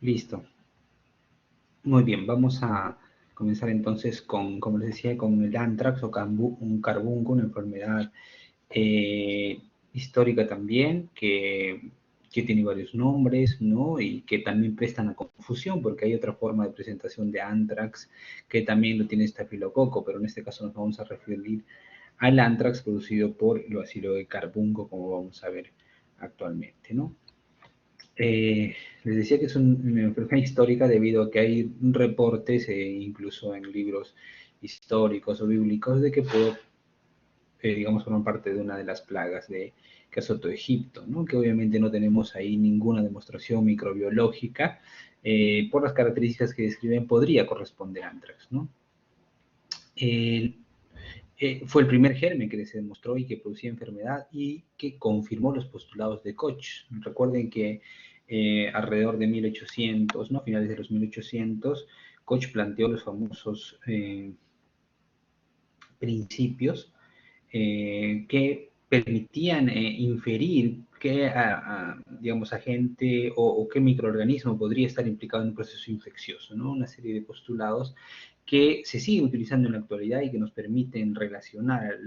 Listo. Muy bien, vamos a comenzar entonces con, como les decía, con el anthrax o un carbunco, una enfermedad histórica también, que tiene varios nombres, ¿no? Y que también prestan a confusión, porque hay otra forma de presentación de anthrax que también lo tiene estafilococo, pero en este caso nos vamos a referir al anthrax producido por el bacilo de carbunco, como vamos a ver actualmente, ¿no? Les decía que es una enfermedad histórica debido a que hay reportes, incluso en libros históricos o bíblicos, de que pudo, digamos, formar parte de una de las plagas que azotó Egipto, ¿no? Que obviamente no tenemos ahí ninguna demostración microbiológica, por las características que describen, podría corresponder a anthrax, ¿no? El, fue el primer germen que se demostró y que producía enfermedad y que confirmó los postulados de Koch. Recuerden que alrededor de 1800, ¿no? Finales de los 1800, Koch planteó los famosos principios que permitían inferir qué, digamos, agente o qué microorganismo podría estar implicado en un proceso infeccioso, ¿no? Una serie de postulados que se siguen utilizando en la actualidad y que nos permiten relacionar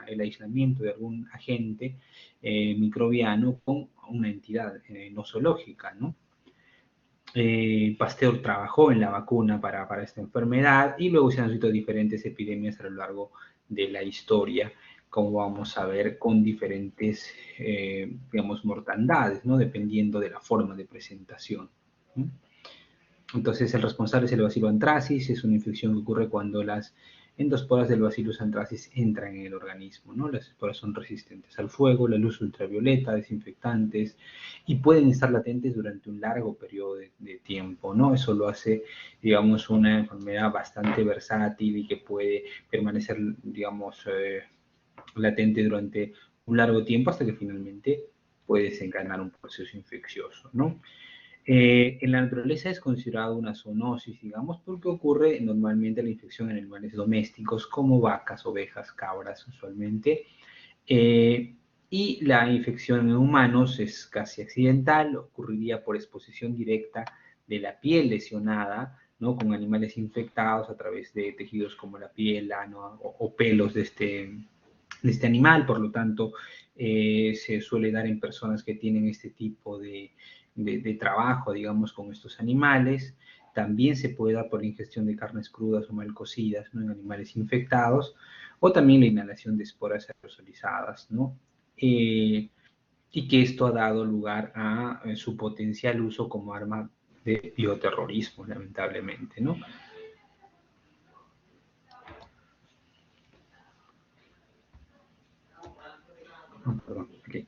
el aislamiento de algún agente microbiano con una entidad nosológica, ¿no? Pasteur trabajó en la vacuna para esta enfermedad y luego se han visto diferentes epidemias a lo largo de la historia, como vamos a ver, con diferentes, digamos, mortandades, ¿no? Dependiendo de la forma de presentación, ¿no? Entonces, el responsable es el Bacillus anthracis, es una infección que ocurre cuando las endosporas del Bacillus anthracis entran en el organismo, ¿no? Las esporas son resistentes al fuego, la luz ultravioleta, desinfectantes, y pueden estar latentes durante un largo periodo de tiempo, ¿no? Eso lo hace, digamos, una enfermedad bastante versátil y que puede permanecer, digamos, latente durante un largo tiempo hasta que finalmente puede desencadenar un proceso infeccioso, ¿no? En la naturaleza es considerado una zoonosis, digamos, porque ocurre normalmente la infección en animales domésticos como vacas, ovejas, cabras, usualmente. Eh, y la infección en humanos es casi accidental, ocurriría por exposición directa de la piel lesionada, ¿no? Con animales infectados a través de tejidos como la piel, ano o pelos de este animal, por lo tanto, se suele dar en personas que tienen este tipo de trabajo, digamos, con estos animales. También se puede dar por ingestión de carnes crudas o mal cocidas, ¿no? En animales infectados, o también la inhalación de esporas aerosolizadas, ¿no? Y que esto ha dado lugar a su potencial uso como arma de bioterrorismo, lamentablemente, ¿no? Oh, perdón, okay.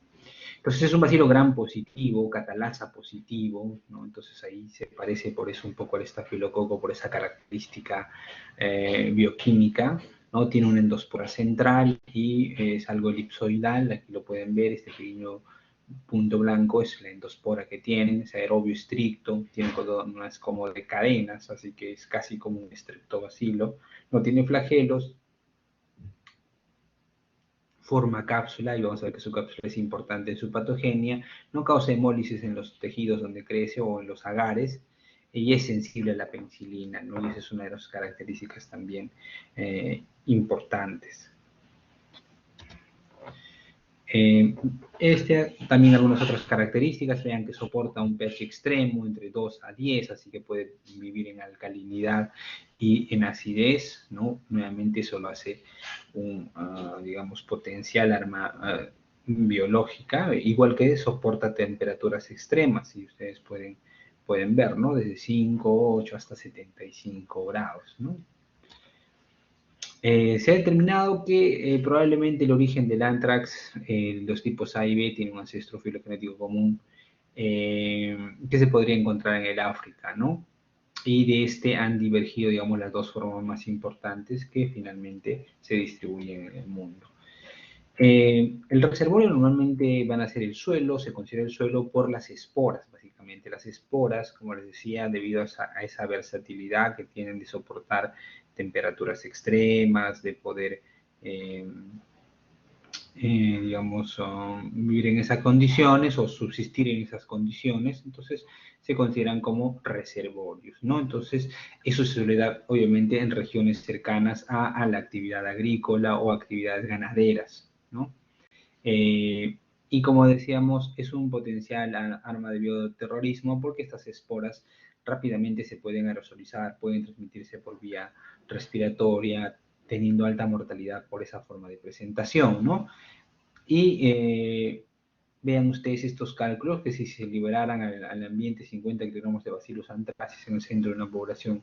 Entonces es un bacilo gram positivo, catalasa positivo, ¿no? Entonces ahí se parece por eso un poco al estafilococo, por esa característica bioquímica, ¿no? Tiene una endospora central y es algo elipsoidal, aquí lo pueden ver, este pequeño punto blanco es la endospora que tienen, es aerobio estricto, tiene columnas como de cadenas, así que es casi como un estreptobacilo, no tiene flagelos, forma cápsula, y vamos a ver que su cápsula es importante en su patogenia, no causa hemólisis en los tejidos donde crece o en los agares, y es sensible a la penicilina, ¿no? Y esa es una de las características también importantes. También algunas otras características, vean que soporta un pH extremo entre 2 a 10, así que puede vivir en alcalinidad y en acidez, ¿no? Nuevamente eso lo hace un, digamos, potencial arma biológica, igual que soporta temperaturas extremas, y ustedes pueden ver, ¿no? Desde 5, 8 hasta 75 grados, ¿no? Se ha determinado que probablemente el origen del anthrax, los tipos A y B, tienen un ancestro filogenético común que se podría encontrar en el África, ¿no? Y de este han divergido, digamos, las dos formas más importantes que finalmente se distribuyen en el mundo. El reservorio normalmente van a ser el suelo, se considera el suelo por las esporas, básicamente. Las esporas, como les decía, debido a esa versatilidad que tienen de soportar temperaturas extremas, de poder digamos, vivir en esas condiciones o subsistir en esas condiciones, entonces se consideran como reservorios, ¿no? Entonces, eso se suele dar, obviamente, en regiones cercanas a la actividad agrícola o actividades ganaderas, ¿no? Y como decíamos, es un potencial arma de bioterrorismo porque estas esporas rápidamente se pueden aerosolizar, pueden transmitirse por vía respiratoria, teniendo alta mortalidad por esa forma de presentación, ¿no? Y vean ustedes estos cálculos, que si se liberaran al ambiente 50 kilogramos de Bacillus anthracis en el centro de una población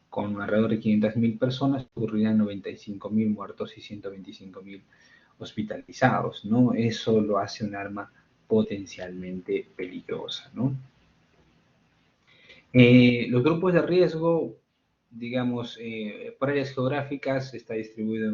con alrededor de 500.000 personas, ocurrirían 95.000 muertos y 125.000 hospitalizados, ¿no? Eso lo hace un arma potencialmente peligrosa, ¿no? Los grupos de riesgo, digamos, por áreas geográficas, está distribuido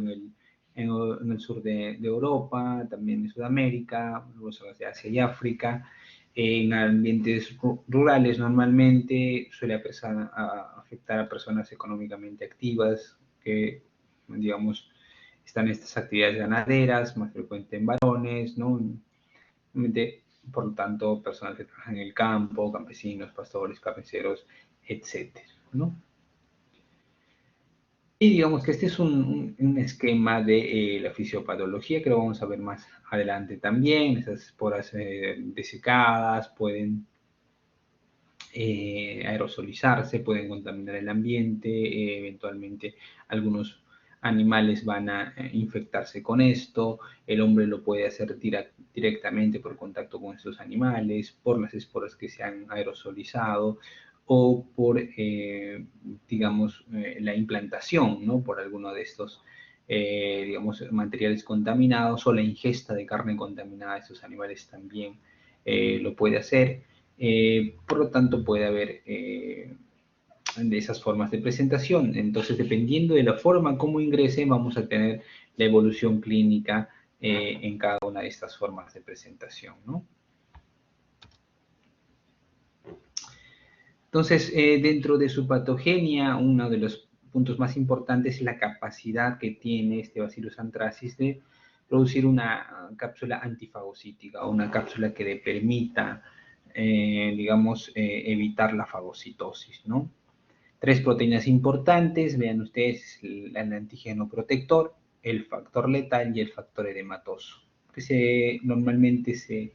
en el sur de Europa, también en Sudamérica, luego zonas de Asia y África. En ambientes rurales normalmente suele afectar a personas económicamente activas que, digamos, están en estas actividades ganaderas, más frecuente en varones, ¿no? Por lo tanto, personas que trabajan en el campo, campesinos, pastores, carniceros, etcétera, ¿no? Y digamos que este es un esquema de la fisiopatología que lo vamos a ver más adelante también. Esas esporas desecadas pueden aerosolizarse, pueden contaminar el ambiente, eventualmente algunos animales van a infectarse con esto, el hombre lo puede hacer directamente por contacto con estos animales, por las esporas que se han aerosolizado o por, digamos, la implantación, ¿no? Por alguno de estos, digamos, materiales contaminados o la ingesta de carne contaminada de estos animales también lo puede hacer. Por lo tanto, puede haber de esas formas de presentación. Entonces, dependiendo de la forma como ingrese, vamos a tener la evolución clínica en cada una de estas formas de presentación, ¿no? Entonces, dentro de su patogenia, uno de los puntos más importantes es la capacidad que tiene este Bacillus anthracis de producir una cápsula antifagocítica, o una cápsula que le permita, digamos, evitar la fagocitosis, ¿no? Tres proteínas importantes, vean ustedes, el antígeno protector, el factor letal y el factor edematoso, que normalmente se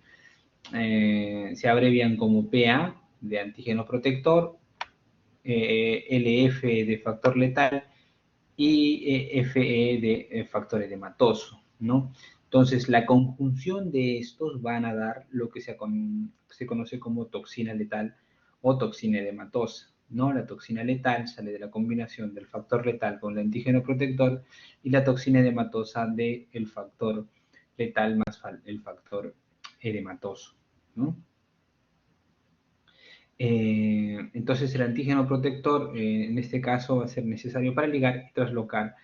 abrevian como PA de antígeno protector, LF de factor letal y FE de factor edematoso, ¿no? Entonces, la conjunción de estos van a dar lo que se conoce como toxina letal o toxina edematosa, ¿no? La toxina letal sale de la combinación del factor letal con el antígeno protector y la toxina edematosa del factor letal más el factor edematoso, ¿no? Entonces el antígeno protector en este caso va a ser necesario para ligar y traslocar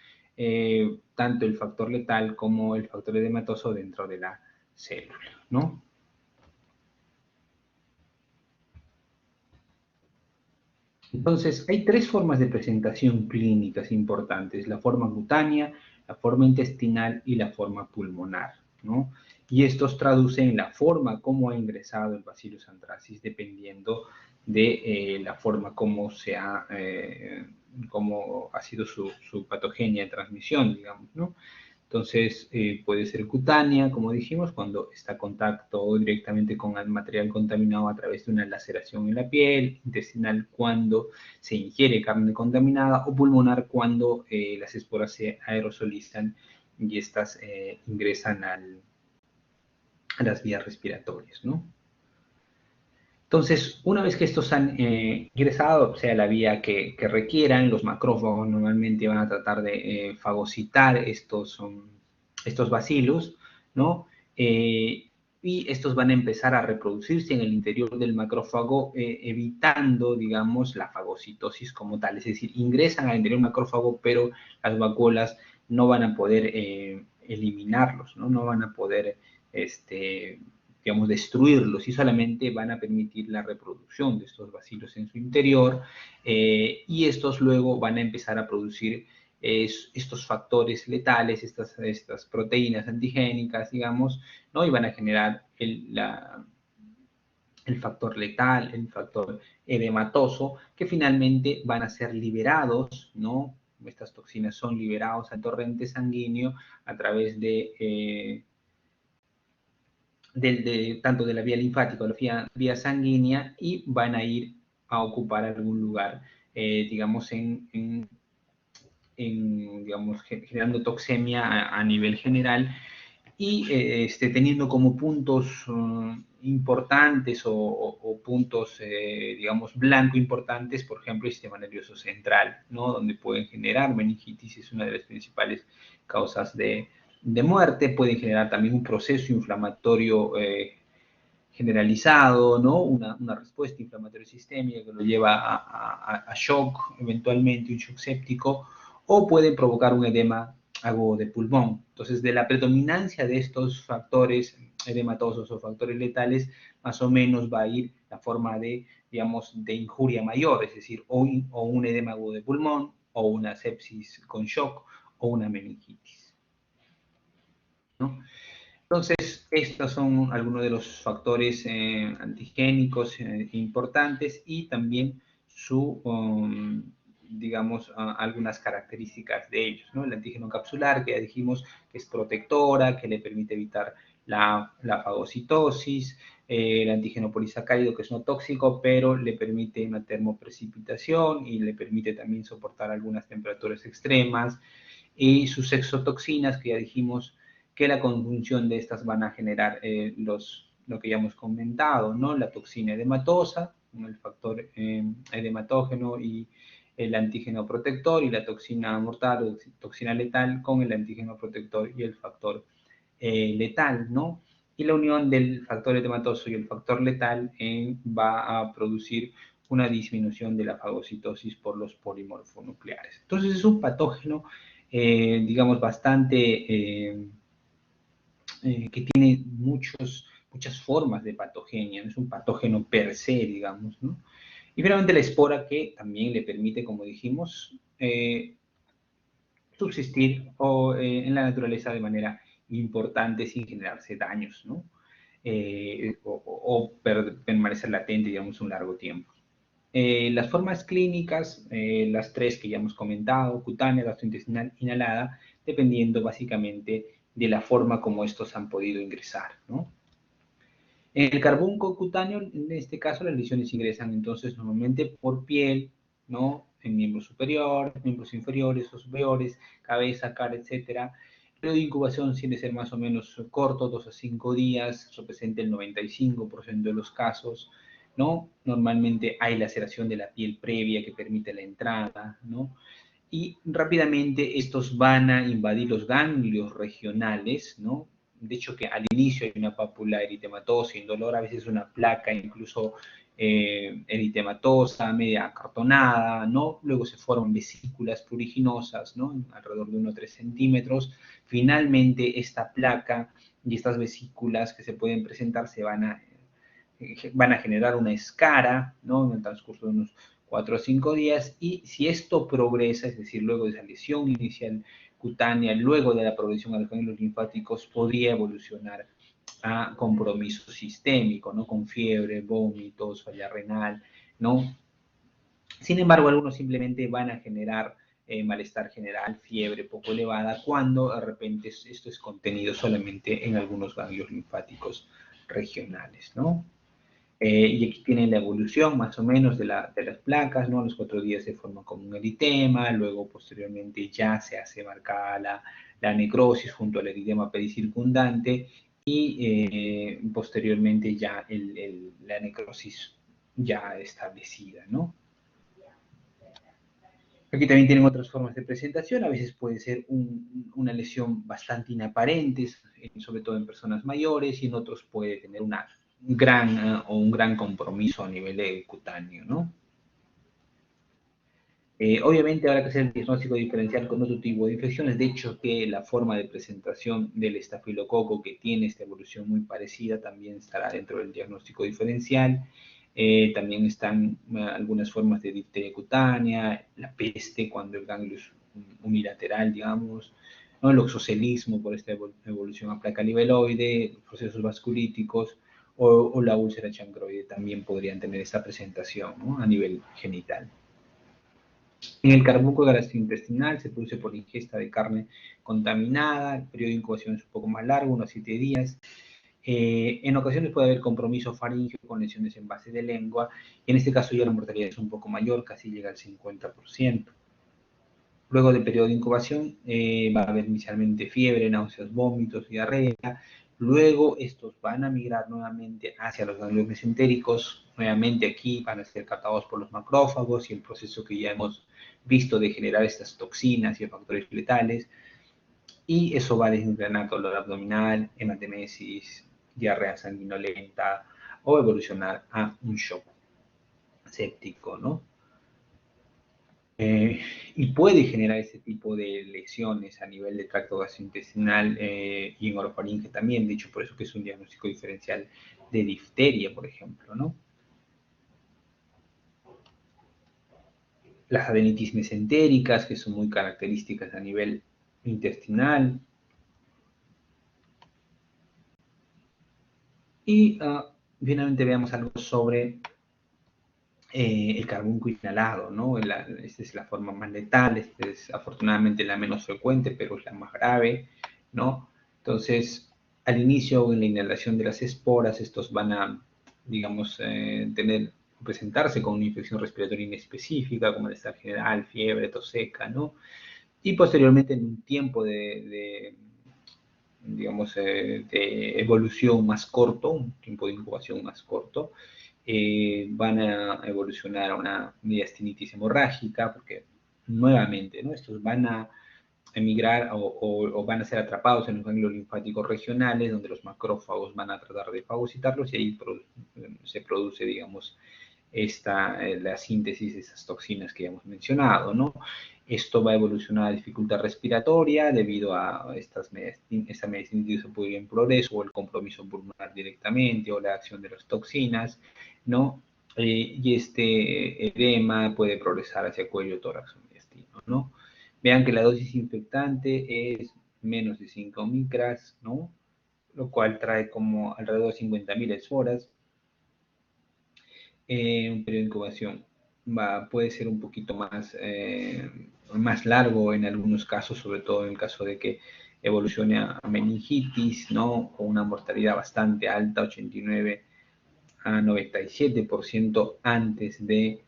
tanto el factor letal como el factor edematoso dentro de la célula, ¿no? Entonces, hay tres formas de presentación clínicas importantes: la forma cutánea, la forma intestinal y la forma pulmonar, ¿no? Y estos traducen la forma como ha ingresado el Bacillus anthracis dependiendo de la forma como como ha sido su patogenia de transmisión, digamos, ¿no? Entonces, puede ser cutánea, como dijimos, cuando está en contacto directamente con el material contaminado a través de una laceración en la piel; intestinal, cuando se ingiere carne contaminada; o pulmonar, cuando las esporas se aerosolizan y estas ingresan a las vías respiratorias, ¿no? Entonces, una vez que estos han ingresado, sea la vía que requieran, los macrófagos normalmente van a tratar de fagocitar estos bacilos, ¿no? Y estos van a empezar a reproducirse en el interior del macrófago, evitando, digamos, la fagocitosis como tal. Es decir, ingresan al interior del macrófago, pero las vacuolas no van a poder eliminarlos, ¿no? No van a poder, digamos, destruirlos, y solamente van a permitir la reproducción de estos bacilos en su interior, y estos luego van a empezar a producir estos factores letales, estas proteínas antigénicas, digamos, ¿no? Y van a generar el factor letal, el factor edematoso, que finalmente van a ser liberados, ¿no? Estas toxinas son liberados al torrente sanguíneo a través tanto de la vía linfática o la vía sanguínea, y van a ir a ocupar algún lugar, digamos, digamos, generando toxemia a nivel general, y teniendo como puntos importantes o puntos, digamos, blanco importantes, por ejemplo, el sistema nervioso central, ¿no? Donde pueden generar meningitis, es una de las principales causas de muerte. Pueden generar también un proceso inflamatorio generalizado, ¿no? Una respuesta inflamatoria sistémica que lo lleva a shock, eventualmente un shock séptico, o pueden provocar un edema agudo de pulmón. Entonces, de la predominancia de estos factores edematosos o factores letales, más o menos va a ir la forma de, digamos, de injuria mayor, es decir, o un edema agudo de pulmón, o una sepsis con shock, o una meningitis, ¿no? Entonces, estos son algunos de los factores antigénicos importantes, y también digamos, algunas características de ellos, ¿no? El antígeno capsular, que ya dijimos que es protectora, que le permite evitar la fagocitosis. El antígeno polisacárido, que es no tóxico, pero le permite una termoprecipitación y le permite también soportar algunas temperaturas extremas. Y sus exotoxinas, que ya dijimos que la conjunción de estas van a generar lo que ya hemos comentado, ¿no? La toxina edematosa, el factor edematógeno, y el antígeno protector, y la toxina mortal o toxina letal con el antígeno protector y el factor letal, ¿no? Y la unión del factor edematoso y el factor letal va a producir una disminución de la fagocitosis por los polimorfonucleares. Entonces es un patógeno, digamos, bastante que tiene muchas formas de patogenia, no es un patógeno per se, digamos, ¿no? Y finalmente la espora, que también le permite, como dijimos, subsistir en la naturaleza de manera importante sin generarse daños, ¿no? O permanecer latente, digamos, un largo tiempo. Las formas clínicas, las tres que ya hemos comentado: cutánea, gastrointestinal, inhalada, dependiendo básicamente de la forma como estos han podido ingresar, ¿no? En el carbúnculo cutáneo, en este caso, las lesiones ingresan entonces normalmente por piel, ¿no? En miembros superiores, miembros inferiores o superiores, cabeza, cara, etc. El periodo de incubación suele ser más o menos corto, 2 a 5 días, representa el 95% de los casos, ¿no? Normalmente hay laceración de la piel previa que permite la entrada, ¿no? Y rápidamente estos van a invadir los ganglios regionales, ¿no? De hecho, que al inicio hay una pápula eritematosa indolora, a veces una placa incluso eritematosa, media acartonada, ¿no? Luego se forman vesículas pruriginosas, ¿no? Alrededor de 1 o 3 centímetros. Finalmente, esta placa y estas vesículas que se pueden presentar van a generar una escara, ¿no? En el transcurso de unos 4 o 5 días, y si esto progresa, es decir, luego de esa lesión inicial cutánea, luego de la progresión a los ganglios linfáticos, podría evolucionar a compromiso sistémico, ¿no? Con fiebre, vómitos, falla renal, ¿no? Sin embargo, algunos simplemente van a generar malestar general, fiebre poco elevada, cuando de repente esto es contenido solamente en algunos ganglios linfáticos regionales, ¿no? Y aquí tienen la evolución más o menos de las placas, ¿no? A los 4 días se forma como un eritema, luego posteriormente ya se hace marcada la necrosis junto al eritema pericircundante, y posteriormente ya la necrosis ya establecida, ¿no? Aquí también tienen otras formas de presentación, a veces puede ser una lesión bastante inaparente, sobre todo en personas mayores, y en otros puede tener un gran compromiso a nivel cutáneo, ¿no? Obviamente habrá que hacer el diagnóstico diferencial con otro tipo de infecciones. De hecho, que la forma de presentación del estafilococo, que tiene esta evolución muy parecida, también estará dentro del diagnóstico diferencial. También están algunas formas de difteria cutánea, la peste, cuando el ganglio es unilateral, digamos, ¿no? El oxocelismo por esta evolución a placa niveloide, procesos vasculíticos o la úlcera chancroide también podrían tener esta presentación, ¿no? A nivel genital. En el carbunco gastrointestinal se produce por ingesta de carne contaminada, el periodo de incubación es un poco más largo, unos 7 días. En ocasiones puede haber compromiso faríngeo con lesiones en base de lengua, y en este caso ya la mortalidad es un poco mayor, casi llega al 50%. Luego del periodo de incubación va a haber inicialmente fiebre, náuseas, vómitos, diarrea. Luego estos van a migrar nuevamente hacia los ganglios mesentéricos. Nuevamente aquí van a ser captados por los macrófagos y el proceso que ya hemos visto de generar estas toxinas y factores letales. Y eso va a desencadenar dolor abdominal, hematemesis, diarrea sanguinolenta o evolucionar a un shock séptico, ¿no? Y puede generar ese tipo de lesiones a nivel de tracto gastrointestinal y en orofaringe también, de hecho por eso que es un diagnóstico diferencial de difteria, por ejemplo, ¿no? Las adenitis mesentéricas, que son muy características a nivel intestinal. Y finalmente veamos algo sobre el carbunco inhalado, ¿no? Esta es la forma más letal, esta es afortunadamente la menos frecuente, pero es la más grave, ¿no? Entonces, al inicio en la inhalación de las esporas, estos van a, digamos, presentarse con una infección respiratoria inespecífica, como malestar general, fiebre, tos seca, ¿no? Y posteriormente en un tiempo digamos, de evolución más corto, un tiempo de incubación más corto, van a evolucionar a una mediastinitis hemorrágica, porque nuevamente, ¿no? Estos van a emigrar o van a ser atrapados en los ganglios linfáticos regionales, donde los macrófagos van a tratar de fagocitarlos y ahí se produce, digamos, la síntesis de esas toxinas que ya hemos mencionado, ¿no? Esto va a evolucionar a dificultad respiratoria debido a esta medicinitis en progreso o el compromiso pulmonar directamente o la acción de las toxinas, ¿no? Y este edema puede progresar hacia cuello, tórax o mediastino, ¿no? Vean que la dosis infectante es menos de 5 micras, ¿no? Lo cual trae como alrededor de 50.000 esporas. Un periodo de incubación puede ser un poquito más largo en algunos casos, sobre todo en el caso de que evolucione a meningitis, ¿no? Con una mortalidad bastante alta, 89 a 97% antes de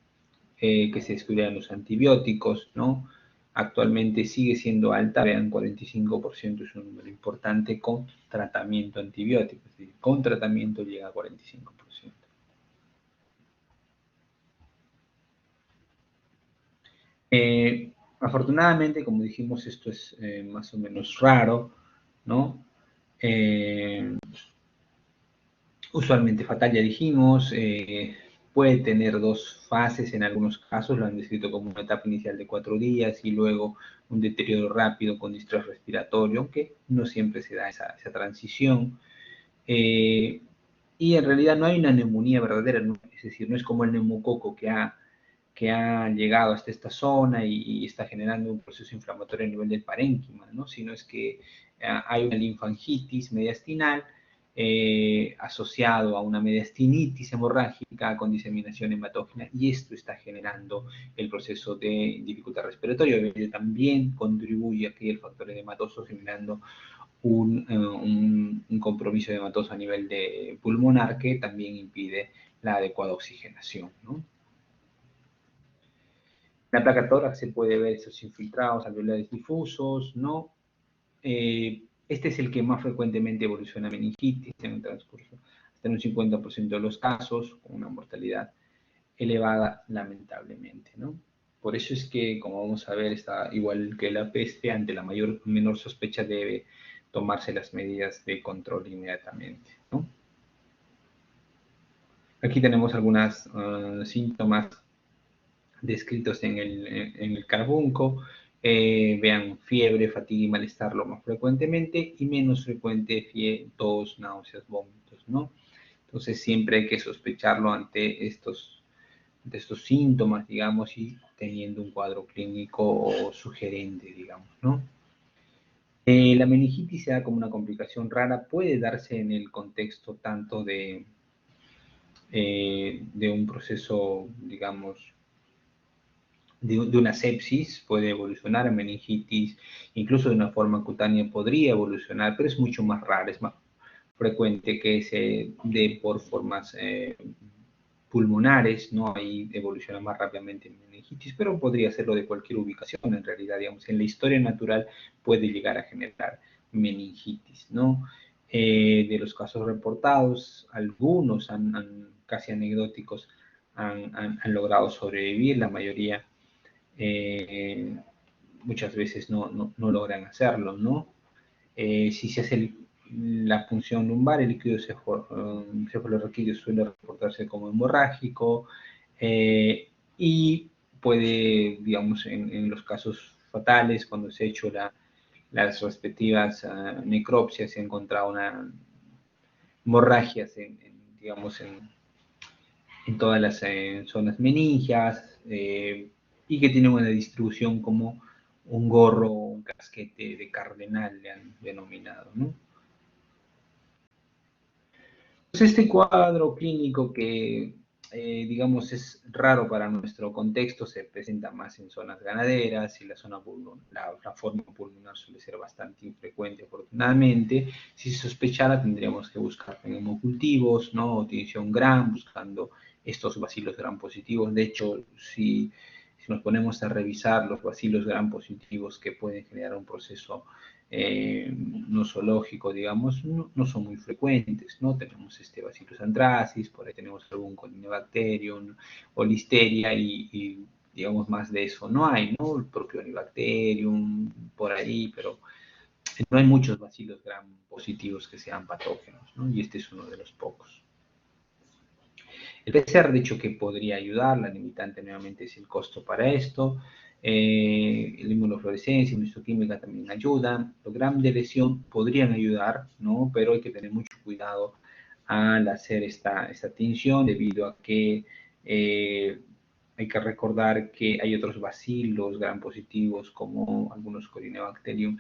que se descubrieran los antibióticos, ¿no? Actualmente sigue siendo alta, vean, 45% es un número importante con tratamiento antibiótico, es decir, con tratamiento llega a 45%. Afortunadamente, como dijimos, esto es más o menos raro, ¿no? Usualmente fatal, ya dijimos, puede tener dos fases en algunos casos, lo han descrito como una etapa inicial de 4 días y luego un deterioro rápido con distrés respiratorio, aunque no siempre se da esa transición. Y en realidad no hay una neumonía verdadera, ¿no? Es decir, no es como el neumococo que ha llegado hasta esta zona y está generando un proceso inflamatorio a nivel del parénquima, ¿no? Sino es que hay una linfangitis mediastinal asociado a una mediastinitis hemorrágica con diseminación hematógena y esto está generando el proceso de dificultad respiratoria. Obviamente también contribuye aquí el factor hematoso generando un compromiso hematoso a nivel de pulmonar que también impide la adecuada oxigenación, ¿no? La placa tórax se puede ver esos infiltrados alveolares difusos, ¿no? Este es el que más frecuentemente evoluciona a meningitis en el transcurso, hasta en un 50% de los casos, con una mortalidad elevada, lamentablemente, ¿no? Por eso es que, como vamos a ver, está igual que la peste, ante la menor sospecha debe tomarse las medidas de control inmediatamente, ¿no? Aquí tenemos algunos síntomas descritos en el carbunco. Vean, fiebre, fatiga y malestar lo más frecuentemente y menos frecuente tos, náuseas, vómitos, ¿no? Entonces siempre hay que sospecharlo ante estos de estos síntomas, digamos, y teniendo un cuadro clínico sugerente, digamos, ¿no? La meningitis se da como una complicación rara, puede darse en el contexto tanto de un proceso, digamos, de una sepsis, puede evolucionar a meningitis, incluso de una forma cutánea podría evolucionar, pero es mucho más raro, es más frecuente que se dé por formas pulmonares, ¿no? Ahí evoluciona más rápidamente en meningitis, pero podría hacerlo de cualquier ubicación, en realidad, digamos, en la historia natural puede llegar a generar meningitis, ¿no? De los casos reportados, algunos casi anecdóticos han logrado sobrevivir, la mayoría muchas veces no logran hacerlo, ¿no? Si se hace la punción lumbar, el líquido cefalorraquídeo suele reportarse como hemorrágico y puede, digamos, en los casos fatales, cuando se ha hecho las respectivas necropsias, se ha encontrado una hemorragias digamos, en todas las zonas meningias y que tienen una distribución como un gorro o un casquete de cardenal, le han denominado, ¿no? Pues este cuadro clínico que, digamos, es raro para nuestro contexto, se presenta más en zonas ganaderas y la forma pulmonar suele ser bastante infrecuente, afortunadamente. Si se sospechara, tendríamos que buscar en hemocultivos, ¿no? O tinción Gram, buscando estos bacilos Gram positivos. De hecho, si nos ponemos a revisar los bacilos Gram positivos que pueden generar un proceso nosológico, digamos, no son muy frecuentes, ¿no? Tenemos Bacillus anthracis, por ahí tenemos algún Corynebacterium o Listeria y digamos, más de eso no hay, ¿no? El propio Corynebacterium, por ahí, pero no hay muchos bacilos gram positivos que sean patógenos, ¿no? Y este es uno de los pocos. El PCR, de hecho, que podría ayudar, la limitante nuevamente es el costo para esto. La inmunofluorescencia, histoquímica también ayudan. Los gramos de lesión podrían ayudar, ¿no? Pero hay que tener mucho cuidado al hacer esta tinción debido a que hay que recordar que hay otros bacilos gram positivos como algunos Corynebacterium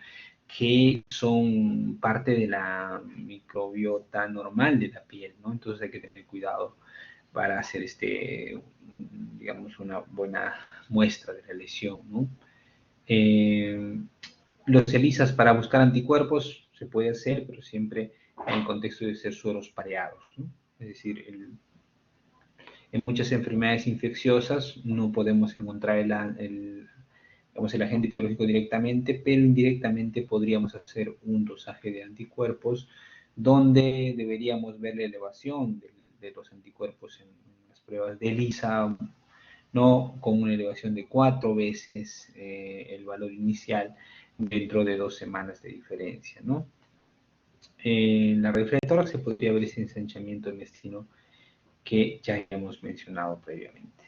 que son parte de la microbiota normal de la piel, ¿no? Entonces hay que tener cuidado para hacer digamos, una buena muestra de la lesión, ¿no? Los ELISAs para buscar anticuerpos se puede hacer, pero siempre en el contexto de ser sueros pareados, ¿no? Es decir, en muchas enfermedades infecciosas no podemos encontrar digamos, el agente etiológico directamente, pero indirectamente podríamos hacer un dosaje de anticuerpos donde deberíamos ver la elevación de los anticuerpos en las pruebas de ELISA, no con una elevación de 4 veces el valor inicial dentro de 2 semanas de diferencia, ¿no? En la radiografía de tórax se podría ver ese ensanchamiento intestino que ya hemos mencionado previamente.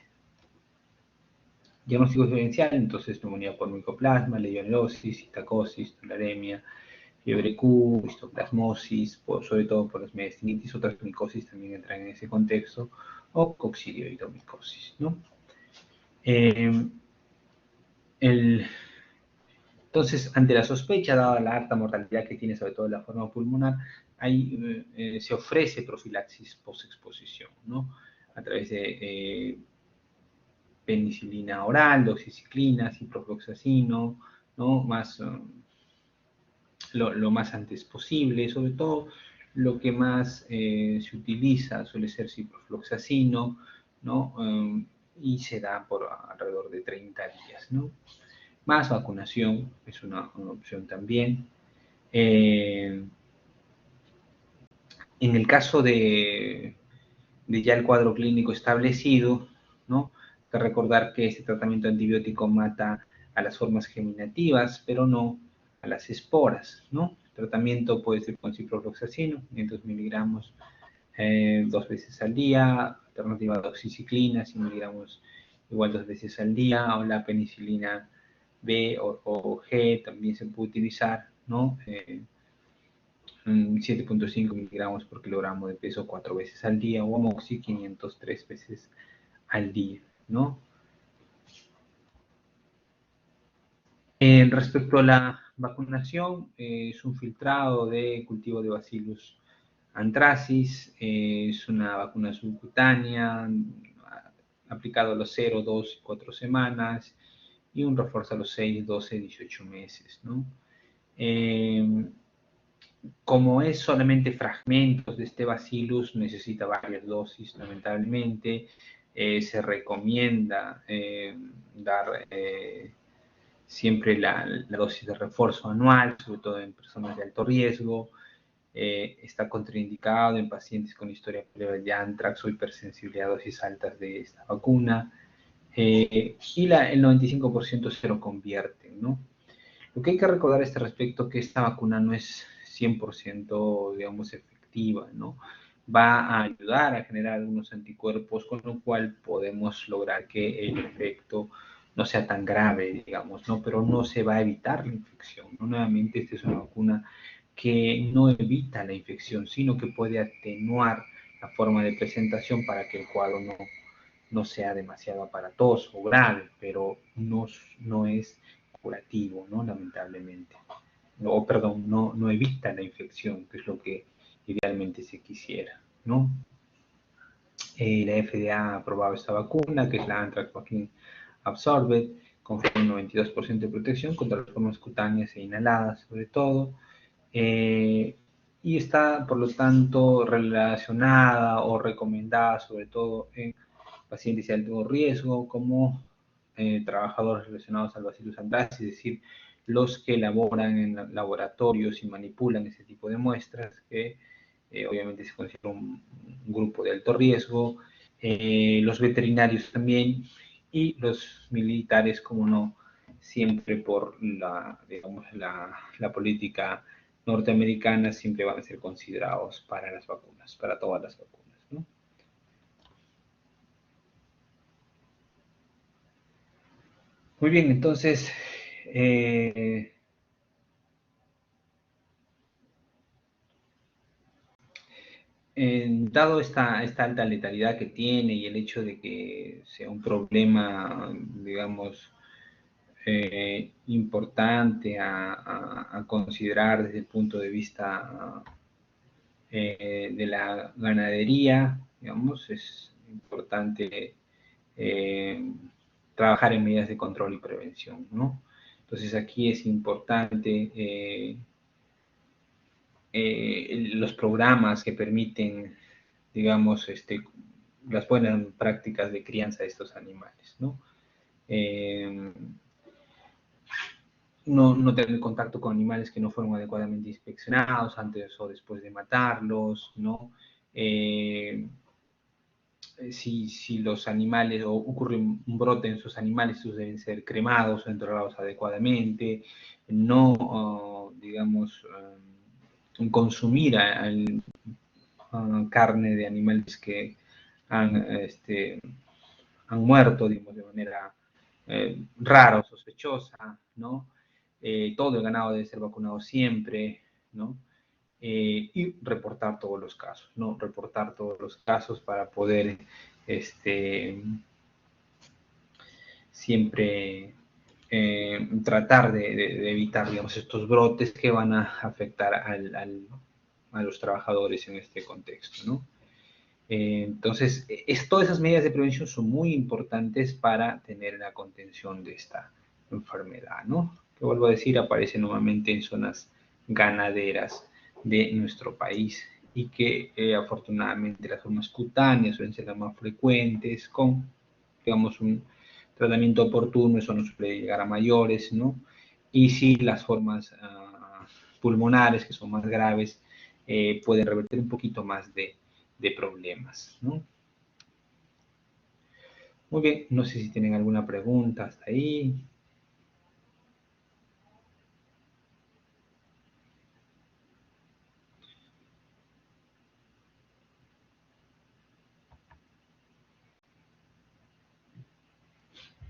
Diagnóstico diferencial, entonces neumonía por micoplasma, legionelosis, citacosis, tularemia, fiebre Q, histoplasmosis, sobre todo por las mediastinitis, otras micosis también entran en ese contexto, o coccidioidomicosis, ¿no? Entonces, ante la sospecha, dada la alta mortalidad que tiene, sobre todo en la forma pulmonar, ahí se ofrece profilaxis post-exposición, ¿no? A través de penicilina oral, doxiciclina, ciprofloxacino, ¿no? Lo más antes posible, sobre todo lo que más se utiliza suele ser ciprofloxacino, ¿no? Y se da por alrededor de 30 días, ¿no? Más vacunación es una opción también. En el caso de ya el cuadro clínico establecido, ¿no? Hay que recordar que este tratamiento antibiótico mata a las formas germinativas, pero no a las esporas, ¿no? El tratamiento puede ser con ciprofloxacino, 500 miligramos 2 veces al día, alternativa de doxiciclina, 100 miligramos igual 2 veces al día, o la penicilina B o G también se puede utilizar, ¿no? 7.5 miligramos por kilogramo de peso 4 veces al día, o amoxi 503 veces al día, ¿no? Respecto a la vacunación, es un filtrado de cultivo de Bacillus anthracis, es una vacuna subcutánea, aplicado a los 0, 2 y 4 semanas, y un refuerzo a los 6, 12, 18 meses, ¿no? Eh, como es solamente fragmentos de este bacillus, necesita varias dosis, lamentablemente. Se recomienda dar siempre la dosis de refuerzo anual, sobre todo en personas de alto riesgo. Está contraindicado en pacientes con historia previa de antrax o hipersensibilidad a dosis altas de esta vacuna. Y el 95% se lo convierten, ¿no? Lo que hay que recordar a este respecto es que esta vacuna no es 100%, digamos, efectiva, ¿no? Va a ayudar a generar algunos anticuerpos, con lo cual podemos lograr que el efecto no sea tan grave, digamos, ¿no? Pero no se va a evitar la infección, ¿no? Nuevamente, esta es una vacuna que no evita la infección, sino que puede atenuar la forma de presentación para que el cuadro no sea demasiado aparatoso o grave, pero no es curativo, ¿no? Lamentablemente. O, perdón, no evita la infección, que es lo que idealmente se quisiera, ¿no? La FDA ha aprobado esta vacuna, que es la Anthrax Vaccine Absorbed, con un 92% de protección contra las formas cutáneas e inhaladas, sobre todo. Y está, por lo tanto, relacionada o recomendada, sobre todo en pacientes de alto riesgo, como trabajadores relacionados al Bacillus anthracis, es decir, los que elaboran en laboratorios y manipulan ese tipo de muestras, que obviamente se considera un grupo de alto riesgo, los veterinarios también, y los militares, como no, siempre por digamos, la política norteamericana, siempre van a ser considerados para las vacunas, para todas las vacunas, ¿no? Muy bien, entonces, eh, dado esta alta letalidad que tiene y el hecho de que sea un problema, digamos, importante a considerar desde el punto de vista de la ganadería, digamos, es importante eh, trabajar en medidas de control y prevención, ¿no? Entonces aquí es importante los programas que permiten, digamos, las buenas prácticas de crianza de estos animales, ¿no? Eh, no tener contacto con animales que no fueron adecuadamente inspeccionados antes o después de matarlos, ¿no? Si los animales o ocurre un brote en sus animales, estos deben ser cremados o enterrados adecuadamente, no, digamos, consumir carne de animales que han, han muerto, digamos, de manera rara o sospechosa, ¿no? Todo el ganado debe ser vacunado siempre, ¿no? Y reportar todos los casos, ¿no? Reportar todos los casos para poder este, siempre tratar de evitar, digamos, estos brotes que van a afectar a los trabajadores en este contexto, ¿no? Entonces, todas esas medidas de prevención son muy importantes para tener la contención de esta enfermedad, ¿no? Que vuelvo a decir, aparece nuevamente en zonas ganaderas de nuestro país y que afortunadamente las formas cutáneas suelen ser las más frecuentes con, digamos, un tratamiento oportuno, eso no suele llegar a mayores, ¿no? Y sí, las formas pulmonares, que son más graves, pueden revertir un poquito más de problemas, ¿no? Muy bien, no sé si tienen alguna pregunta hasta ahí.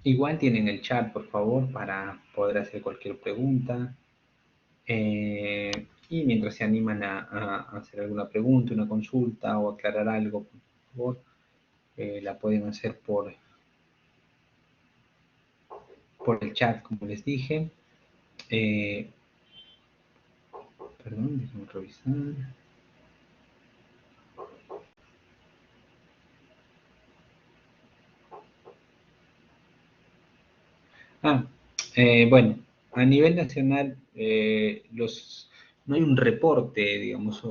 Igual tienen el chat, por favor, para poder hacer cualquier pregunta. Y mientras se animan a hacer alguna pregunta, una consulta o aclarar algo, por favor, la pueden hacer por el chat, como les dije. Perdón, déjenme revisar. Ah, bueno, a nivel nacional, no hay un reporte, digamos,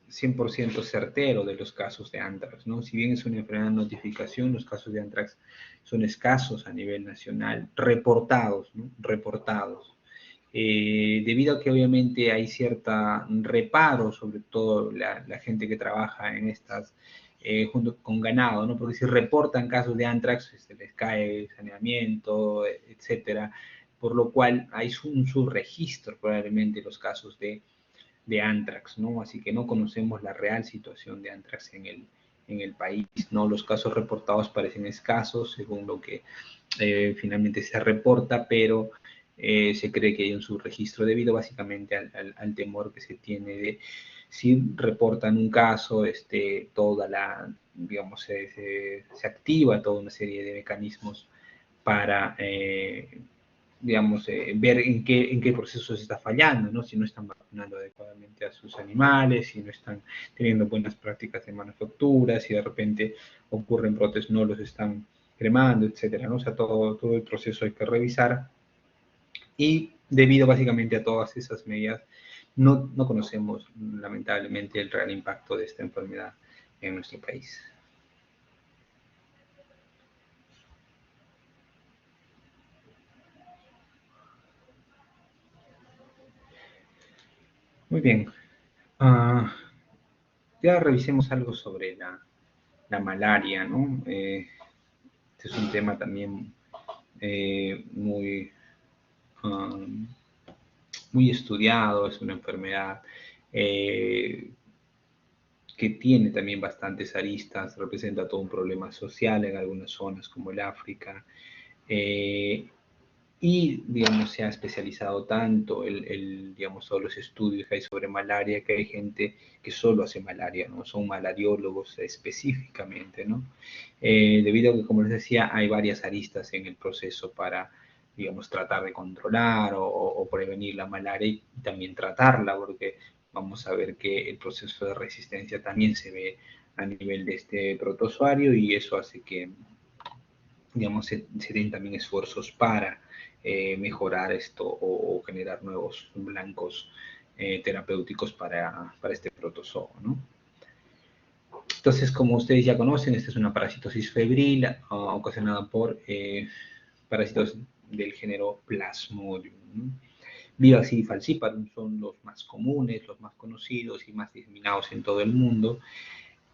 100% certero de los casos de anthrax, ¿no? Si bien es una enfermedad de notificación, los casos de anthrax son escasos a nivel nacional, reportados, ¿no? Reportados. Debido a que obviamente hay cierta reparo, sobre todo la gente que trabaja en estas, junto con ganado, ¿no? Porque si reportan casos de anthrax, se les cae saneamiento, etcétera, por lo cual hay un subregistro probablemente los casos de anthrax, ¿no? Así que no conocemos la real situación de anthrax en el país, ¿no? Los casos reportados parecen escasos según lo que finalmente se reporta, pero se cree que hay un subregistro debido básicamente al temor que se tiene de si reportan un caso, digamos, se activa toda una serie de mecanismos para digamos, ver en qué proceso se está fallando, ¿no? Si no están vacunando adecuadamente a sus animales, si no están teniendo buenas prácticas de manufactura, si de repente ocurren brotes, no los están cremando, etcétera, ¿no? O sea, todo el proceso hay que revisar y debido básicamente a todas esas medidas, no conocemos lamentablemente el real impacto de esta enfermedad en nuestro país. Muy bien. Ya revisemos algo sobre la malaria, ¿no? Este es un tema también muy, um, muy estudiado, es una enfermedad que tiene también bastantes aristas, representa todo un problema social en algunas zonas como el África, eh, y, digamos, se ha especializado tanto digamos, todos los estudios que hay sobre malaria, que hay gente que solo hace malaria, ¿no? Son malariólogos específicamente, ¿no? Debido a que, como les decía, hay varias aristas en el proceso para, digamos, tratar de controlar o prevenir la malaria y también tratarla, porque vamos a ver que el proceso de resistencia también se ve a nivel de este protozoario y eso hace que, digamos, se den también esfuerzos para mejorar esto o generar nuevos blancos terapéuticos para este protozoo, ¿no? Entonces, como ustedes ya conocen, esta es una parasitosis febril ocasionada por parásitos del género Plasmodium, ¿no? Vivax y Falciparum son los más comunes, los más conocidos y más diseminados en todo el mundo.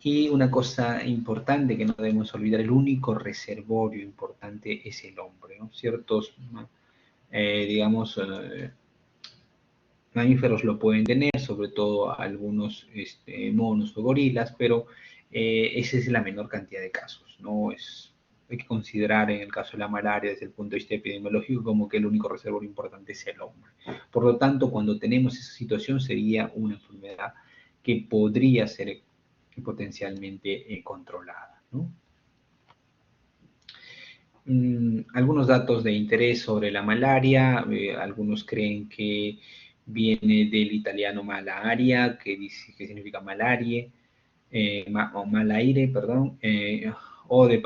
Y una cosa importante que no debemos olvidar, el único reservorio importante es el hombre, ¿no? Ciertos, digamos, mamíferos lo pueden tener, sobre todo algunos monos o gorilas, pero esa es la menor cantidad de casos, ¿no? Hay que considerar en el caso de la malaria desde el punto de vista epidemiológico como que el único reservorio importante es el hombre. Por lo tanto, cuando tenemos esa situación sería una enfermedad que podría ser potencialmente controlada, ¿no? Algunos datos de interés sobre la malaria, algunos creen que viene del italiano malaria, que significa malarie, o malaire, perdón, o el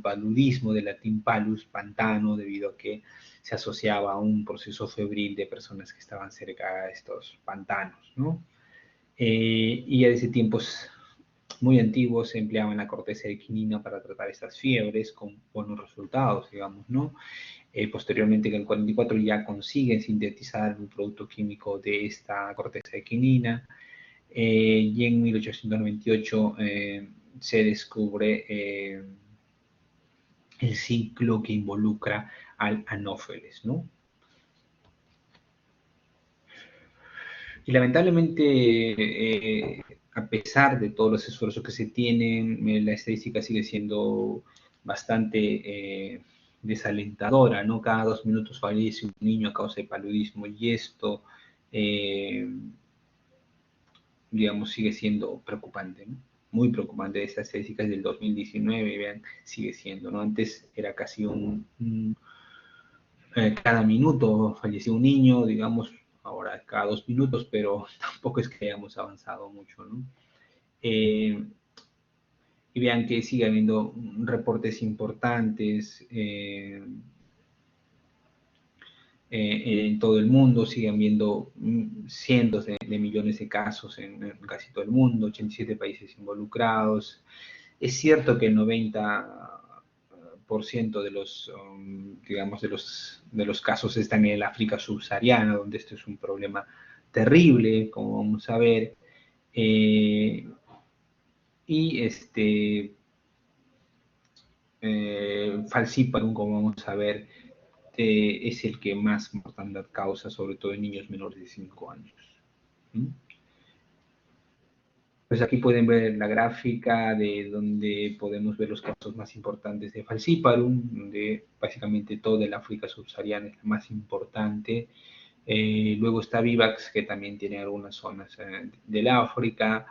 paludismo del latín palus, pantano, debido a que se asociaba a un proceso febril de personas que estaban cerca de estos pantanos, ¿no? Y ya desde tiempos muy antiguos se empleaba la corteza de quinina para tratar estas fiebres con buenos resultados, digamos, ¿no? Posteriormente, en el 44 ya consiguen sintetizar un producto químico de esta corteza de quinina y en 1898 se descubre el ciclo que involucra al anófeles, ¿no? Y lamentablemente, a pesar de todos los esfuerzos que se tienen, la estadística sigue siendo bastante desalentadora, ¿no? Cada 2 minutos fallece un niño a causa de paludismo y esto, eh, digamos, sigue siendo preocupante, ¿no? muy preocupante. Esta estadística es del 2019 y vean, sigue siendo, ¿no? Antes era casi cada minuto fallecía un niño, digamos, ahora cada 2 minutos, pero tampoco es que hayamos avanzado mucho, ¿no? Y vean que sigue habiendo reportes importantes en todo el mundo, siguen habiendo cientos de millones de casos en casi todo el mundo, 87 países involucrados. Es cierto que el 90% de los, digamos, de los casos están en el África subsahariana, donde esto es un problema terrible, como vamos a ver. Y Falciparum, como vamos a ver, es el que más mortandad causa, sobre todo en niños menores de 5 años. ¿Mm? Pues aquí pueden ver la gráfica de donde podemos ver los casos más importantes de Falciparum, donde básicamente toda el África subsahariana es la más importante. Luego está Vivax, que también tiene algunas zonas del África,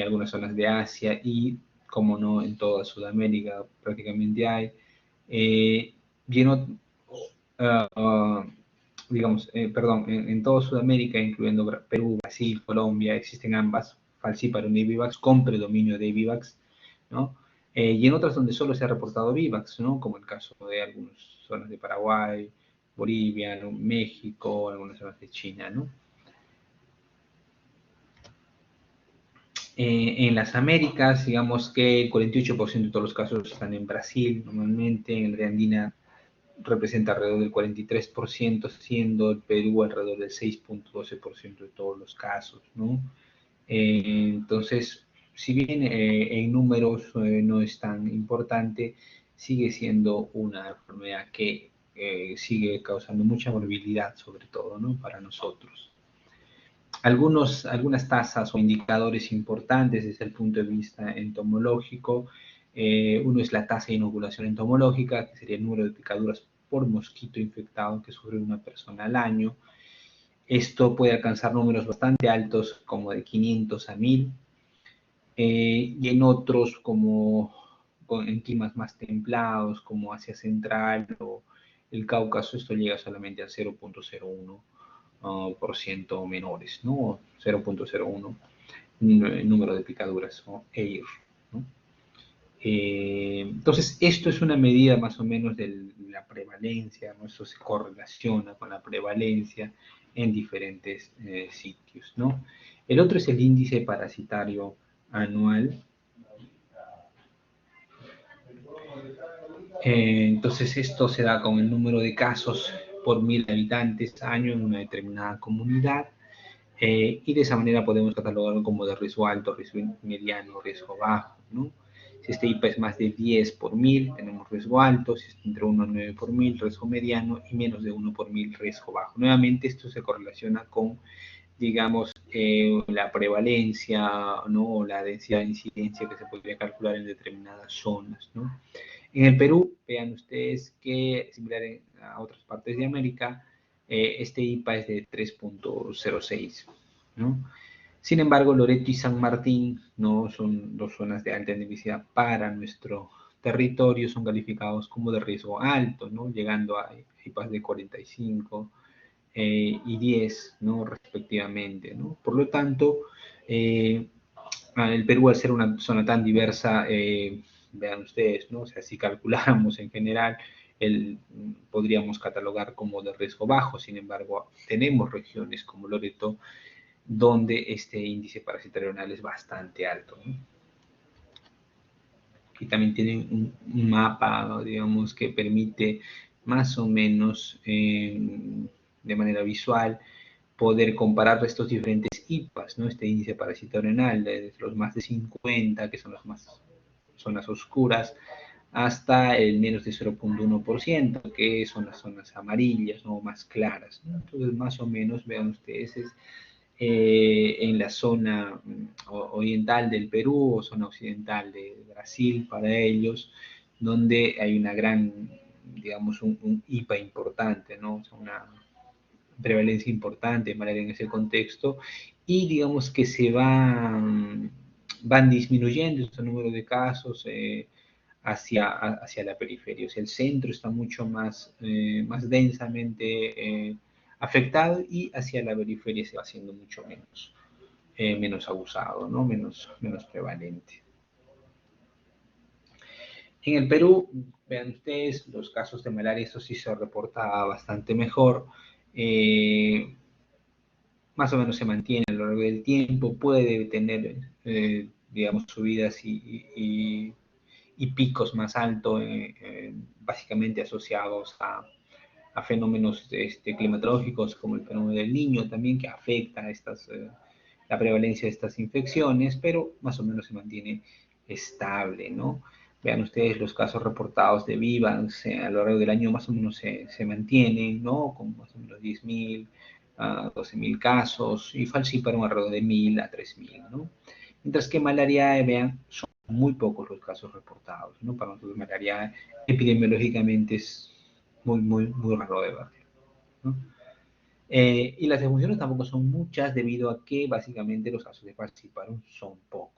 algunas zonas de Asia y, como no, en toda Sudamérica prácticamente hay. Lleno, digamos, perdón, en toda Sudamérica, incluyendo Perú, Brasil, Colombia, existen ambas, Falciparum y Vivax, con predominio de Vivax, ¿no? Y en otras donde solo se ha reportado Vivax, ¿no? Como el caso de algunas zonas de Paraguay, Bolivia, ¿no? México, algunas zonas de China, ¿no? En las Américas, digamos que el 48% de todos los casos están en Brasil, normalmente en el área andina representa alrededor del 43%, siendo el Perú alrededor del 6.12% de todos los casos, ¿no? Entonces, si bien en números no es tan importante, sigue siendo una enfermedad que sigue causando mucha morbilidad, sobre todo, ¿no? Para nosotros. Algunas tasas o indicadores importantes desde el punto de vista entomológico. Uno es la tasa de inoculación entomológica, que sería el número de picaduras por mosquito infectado que sufre una persona al año. Esto puede alcanzar números bastante altos, como de 500 a 1000, y en otros, como en climas más templados, como Asia Central o el Cáucaso, esto llega solamente a 0.01 por ciento menores, ¿no? 0.01 número de picaduras, ¿no? EIR, ¿no? Entonces, esto es una medida más o menos de la prevalencia, ¿no? Esto se correlaciona con la prevalencia en diferentes sitios, ¿no? El otro es el índice parasitario anual. Entonces, esto se da con el número de casos por 1000 habitantes año en una determinada comunidad. Y de esa manera podemos catalogarlo como de riesgo alto, riesgo mediano, riesgo bajo, ¿no? Si este IPA es más de 10 por 1000, tenemos riesgo alto; si es entre 1 a 9 por 1000, riesgo mediano; y menos de 1 por 1000, riesgo bajo. Nuevamente, esto se correlaciona con, digamos, la prevalencia, ¿no? O la densidad de incidencia que se podría calcular en determinadas zonas, ¿no? En el Perú, vean ustedes que, similar a otras partes de América, este IPA es de 3.06, ¿no? Sin embargo, Loreto y San Martín no son dos zonas de alta endemicidad para nuestro territorio, son calificados como de riesgo alto, ¿no? Llegando a IPAs de 45 y 10, ¿no? Respectivamente, ¿no? Por lo tanto, el Perú, al ser una zona tan diversa, vean ustedes, ¿no? O sea, si calculáramos en general, podríamos catalogar como de riesgo bajo. Sin embargo, tenemos regiones como Loreto donde este índice parasitario renal es bastante alto, ¿no? Y también tienen un mapa, digamos, que permite más o menos de manera visual poder comparar estos diferentes IPAs, ¿no? Este índice parasitario renal, desde los más de 50, que son las más zonas oscuras, hasta el menos de 0.1%, que son las zonas amarillas, ¿no? Más claras, ¿no? Entonces, más o menos, vean ustedes, en la zona oriental del Perú o zona occidental de Brasil para ellos, donde hay una gran, digamos, un IPA importante, ¿no? O sea, una prevalencia importante de malaria en ese contexto, y digamos que se va van disminuyendo este número de casos hacia la periferia. O sea, el centro está mucho más densamente afectado y hacia la periferia se va haciendo mucho menos abusado, ¿no? Menos prevalente. En el Perú, vean ustedes, los casos de malaria, eso sí se reporta bastante mejor. Más o menos se mantiene a lo largo del tiempo, puede tener, digamos, subidas y picos más altos, básicamente asociados a fenómenos climatológicos como el fenómeno del Niño también, que afecta a la prevalencia de estas infecciones, pero más o menos se mantiene estable, ¿no? Vean ustedes los casos reportados de Vivax a lo largo del año más o menos se mantienen, ¿no? Con más o menos 10.000 a 12.000 casos y falciparum alrededor de 1.000 a 3.000, ¿no? Mientras que malaria, vean, son muy pocos los casos reportados, ¿no? Para nosotros malaria epidemiológicamente es muy raro de ver, ¿no? Y las defunciones tampoco son muchas debido a que básicamente los casos de falciparum son pocos.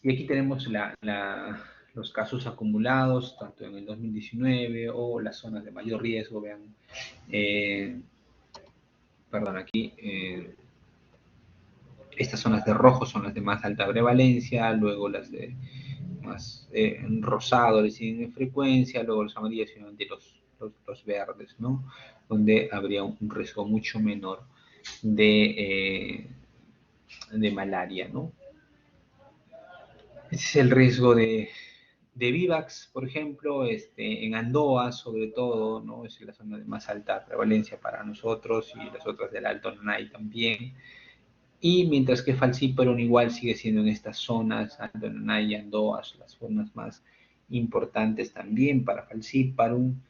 Y aquí tenemos los casos acumulados, tanto en el 2019 o las zonas de mayor riesgo, vean, perdón, aquí, estas zonas de rojo son las de más alta prevalencia, luego las de más rosado le siguen en frecuencia, luego los amarillos y finalmente los verdes, ¿no? Donde habría un riesgo mucho menor de malaria, ¿no? Ese es el riesgo de Vivax, por ejemplo, en Andoa sobre todo, ¿no? Es la zona de más alta prevalencia para nosotros y las otras del Alto Nanay también. Y mientras que Falciparum igual sigue siendo en estas zonas, Alto Nanay y Andoas, las zonas más importantes también para Falciparum,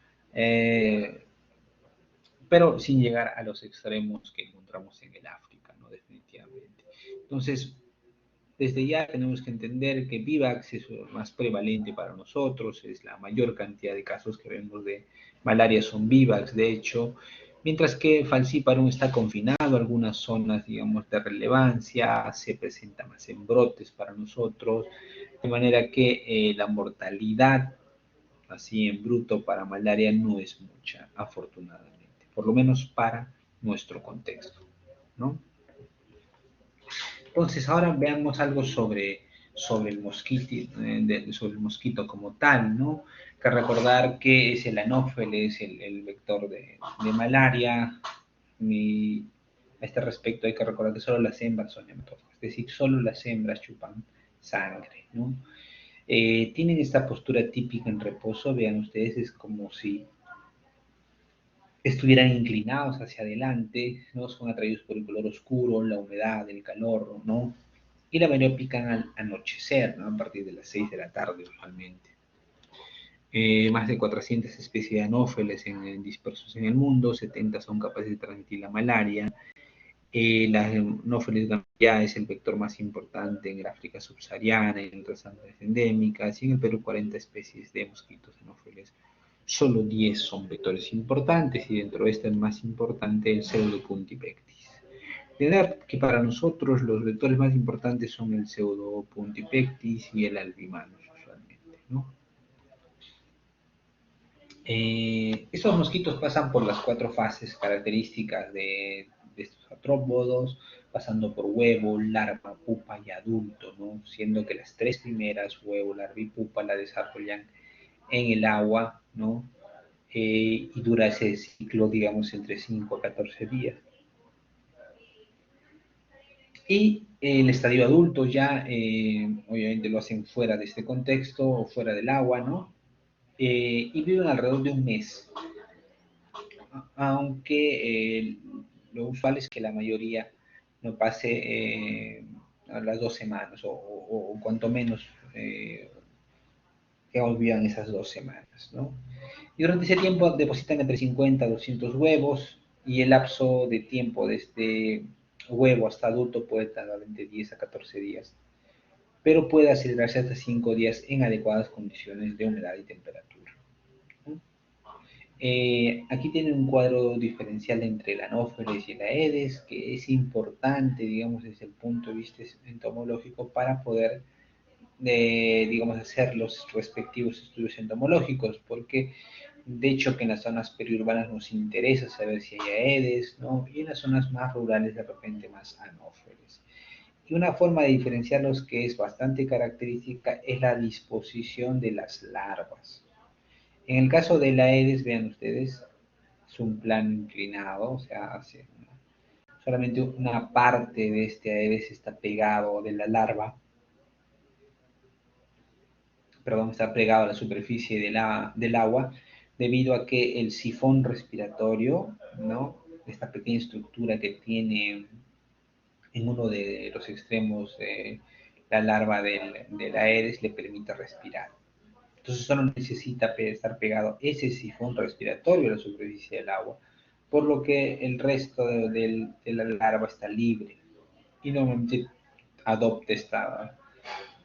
pero sin llegar a los extremos que encontramos en el África, ¿no? Definitivamente. Entonces, desde ya tenemos que entender que Vivax es lo más prevalente para nosotros, es la mayor cantidad de casos que vemos de malaria son Vivax, de hecho, mientras que Falciparum está confinado a algunas zonas, digamos, de relevancia, se presenta más en brotes para nosotros, de manera que la mortalidad, así en bruto, para malaria no es mucha, afortunadamente, por lo menos para nuestro contexto, ¿no? Entonces, ahora veamos algo sobre el mosquito, sobre el mosquito como tal, ¿no? Que recordar que es el anófeles, el vector de malaria. Y a este respecto hay que recordar que solo las hembras son hematófagas, es decir, solo las hembras chupan sangre, ¿no? Tienen esta postura típica en reposo, vean ustedes, es como si estuvieran inclinados hacia adelante, ¿no? Son atraídos por el color oscuro, la humedad, el calor, ¿no? Y la mayoría pican al anochecer, ¿no? A partir de las 6 de la tarde usualmente. Más de 400 especies de anófeles dispersos en el mundo, 70 son capaces de transmitir la malaria. La anófeles ya es el vector más importante en el África subsahariana y en otras zonas endémicas, y en el Perú 40 especies de mosquitos anófeles. Solo 10 son vectores importantes y dentro de este el más importante el Pseudopuntipectis. Tener que para nosotros los vectores más importantes son el Pseudopuntipectis y el Albimanus usualmente, ¿no? Estos mosquitos pasan por las 4 fases características de estos artrópodos, pasando por huevo, larva, pupa y adulto, ¿no? Siendo que las 3 primeras, huevo, larva y pupa, la desarrollan en el agua, ¿no? Y dura ese ciclo, digamos, entre 5 a 14 días. Y el estadio adulto ya, obviamente, lo hacen fuera de este contexto o fuera del agua, ¿no? Y viven alrededor de un mes. Aunque lo usual es que la mayoría no pase a las 2 semanas o cuanto menos que olvidan esas 2 semanas, ¿no? Y durante ese tiempo depositan entre 50 a 200 huevos y el lapso de tiempo desde huevo hasta adulto puede tardar entre 10 a 14 días, pero puede acelerarse hasta 5 días en adecuadas condiciones de humedad y temperatura, ¿no? Aquí tienen un cuadro diferencial entre el Anófeles y el Aedes, que es importante, digamos, desde el punto de vista entomológico para poder, digamos, hacer los respectivos estudios entomológicos, porque de hecho que en las zonas periurbanas nos interesa saber si hay Aedes, ¿no? Y en las zonas más rurales de repente más Anófeles. Y una forma de diferenciarlos que es bastante característica es la disposición de las larvas. En el caso de la Aedes, vean ustedes, es un plano inclinado, o sea, solamente una parte de este Aedes está pegado de la larva, perdón, está pegado a la superficie del agua, debido a que el sifón respiratorio, ¿no? Esta pequeña estructura que tiene en uno de los extremos de la larva del Aedes le permite respirar. Entonces solo necesita estar pegado ese sifón respiratorio a la superficie del agua, por lo que el resto de la larva está libre y normalmente adopta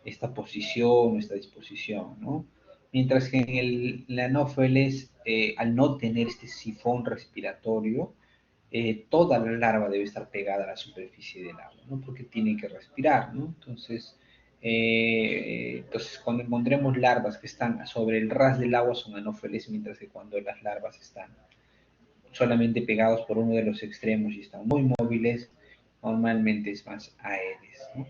esta posición, esta disposición, ¿no? Mientras que en el Anopheles, al no tener este sifón respiratorio, toda la larva debe estar pegada a la superficie del agua, ¿no? Porque tiene que respirar, ¿no? Entonces, cuando encontremos larvas que están sobre el ras del agua son anófeles, mientras que cuando las larvas están solamente pegados por uno de los extremos y están muy móviles, normalmente es más aedes, ¿no?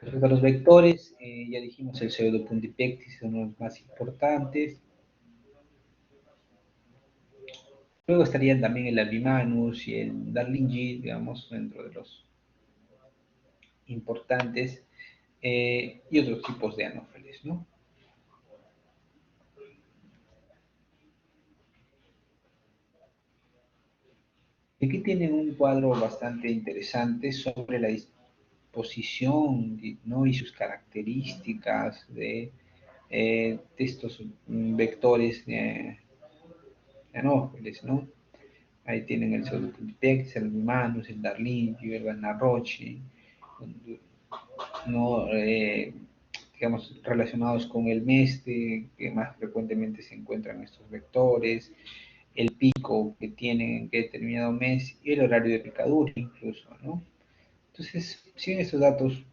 Respecto a los vectores, ya dijimos el Pseudopundipectis son los más importantes. Luego estarían también el Albimanus y el Darlingi, digamos, dentro de los importantes, y otros tipos de anófeles, ¿no? Aquí tienen un cuadro bastante interesante sobre la disposición, ¿no? Y sus características de estos vectores anófeles, ¿no? Ahí tienen el Pseudopundipectis, el Albimanus, el Darlingio, el Vanarroche, ¿no? Digamos, relacionados con el meste, que más frecuentemente se encuentran estos vectores, el pico que tienen en qué determinado mes y el horario de picadura incluso, ¿no? Entonces, si bien estos datos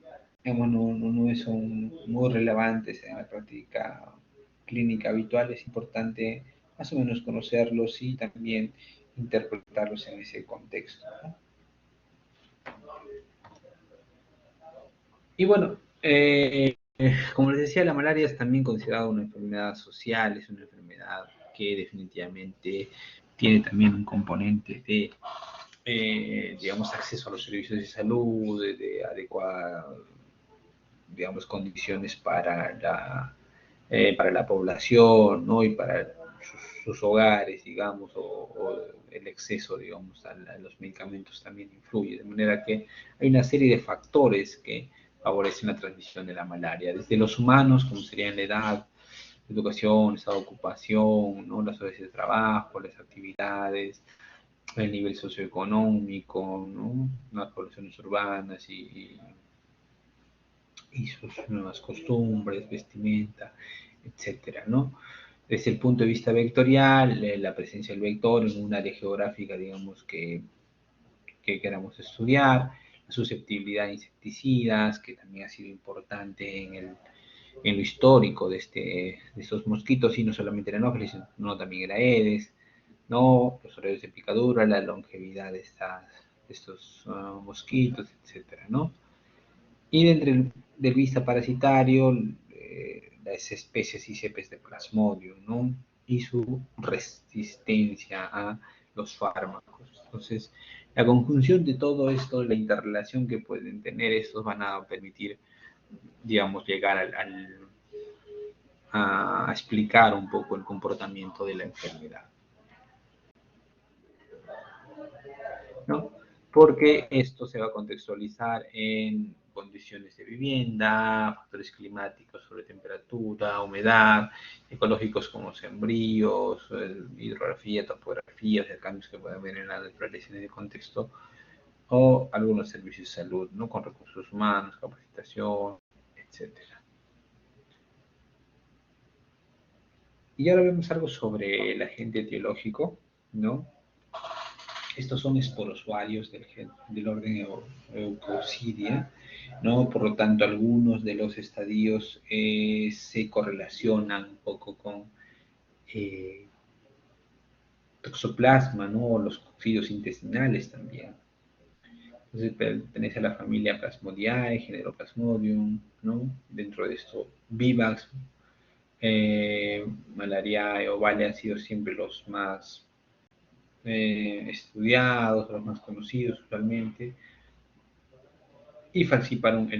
digamos, no son muy relevantes en la práctica clínica habitual, es importante más o menos conocerlos y también interpretarlos en ese contexto, ¿no? Y bueno, como les decía, la malaria es también considerada una enfermedad social, es una enfermedad que definitivamente tiene también un componente de, digamos, acceso a los servicios de salud, de adecuadas, digamos, condiciones para la población, ¿no? Y para sus hogares, digamos, o el exceso, digamos, a los medicamentos también influye. De manera que hay una serie de factores que favorecen la transmisión de la malaria, desde los humanos, como serían la edad, educación, estado de ocupación, ¿no? Las horas de trabajo, las actividades, el nivel socioeconómico, ¿no? Las poblaciones urbanas y sus nuevas costumbres, vestimenta, etcétera, ¿no? Desde el punto de vista vectorial, la presencia del vector en un área geográfica, digamos, que queramos estudiar, la susceptibilidad a insecticidas, que también ha sido importante en lo histórico de estos mosquitos, y no solamente el anófeles, sino también el aedes, ¿no? Los horarios de picadura, la longevidad de estos mosquitos, etcétera, ¿no? Y dentro del vista parasitario, las especies y cepes de Plasmodium, ¿no? Y su resistencia a los fármacos. Entonces, la conjunción de todo esto, la interrelación que pueden tener estos van a permitir, digamos, llegar a explicar un poco el comportamiento de la enfermedad, ¿no? Porque esto se va a contextualizar en condiciones de vivienda, factores climáticos sobre temperatura, humedad, ecológicos como sembríos, hidrografía, topografía, o sea, cambios que pueden haber en la naturaleza en el contexto, o algunos servicios de salud, ¿no? Con recursos humanos, capacitación, etcétera. Y ahora vemos algo sobre el agente etiológico, ¿no? Estos son esporozoarios del orden Eucocidia, ¿no? Por lo tanto, algunos de los estadios se correlacionan un poco con eh, toxoplasma, ¿no? O los cocidos intestinales también. Entonces pertenece a la familia Plasmodiae, género Plasmodium, ¿no? Dentro de esto, Vivax, Malariae o Vale han sido siempre los más estudiados, los más conocidos usualmente, y Falciparum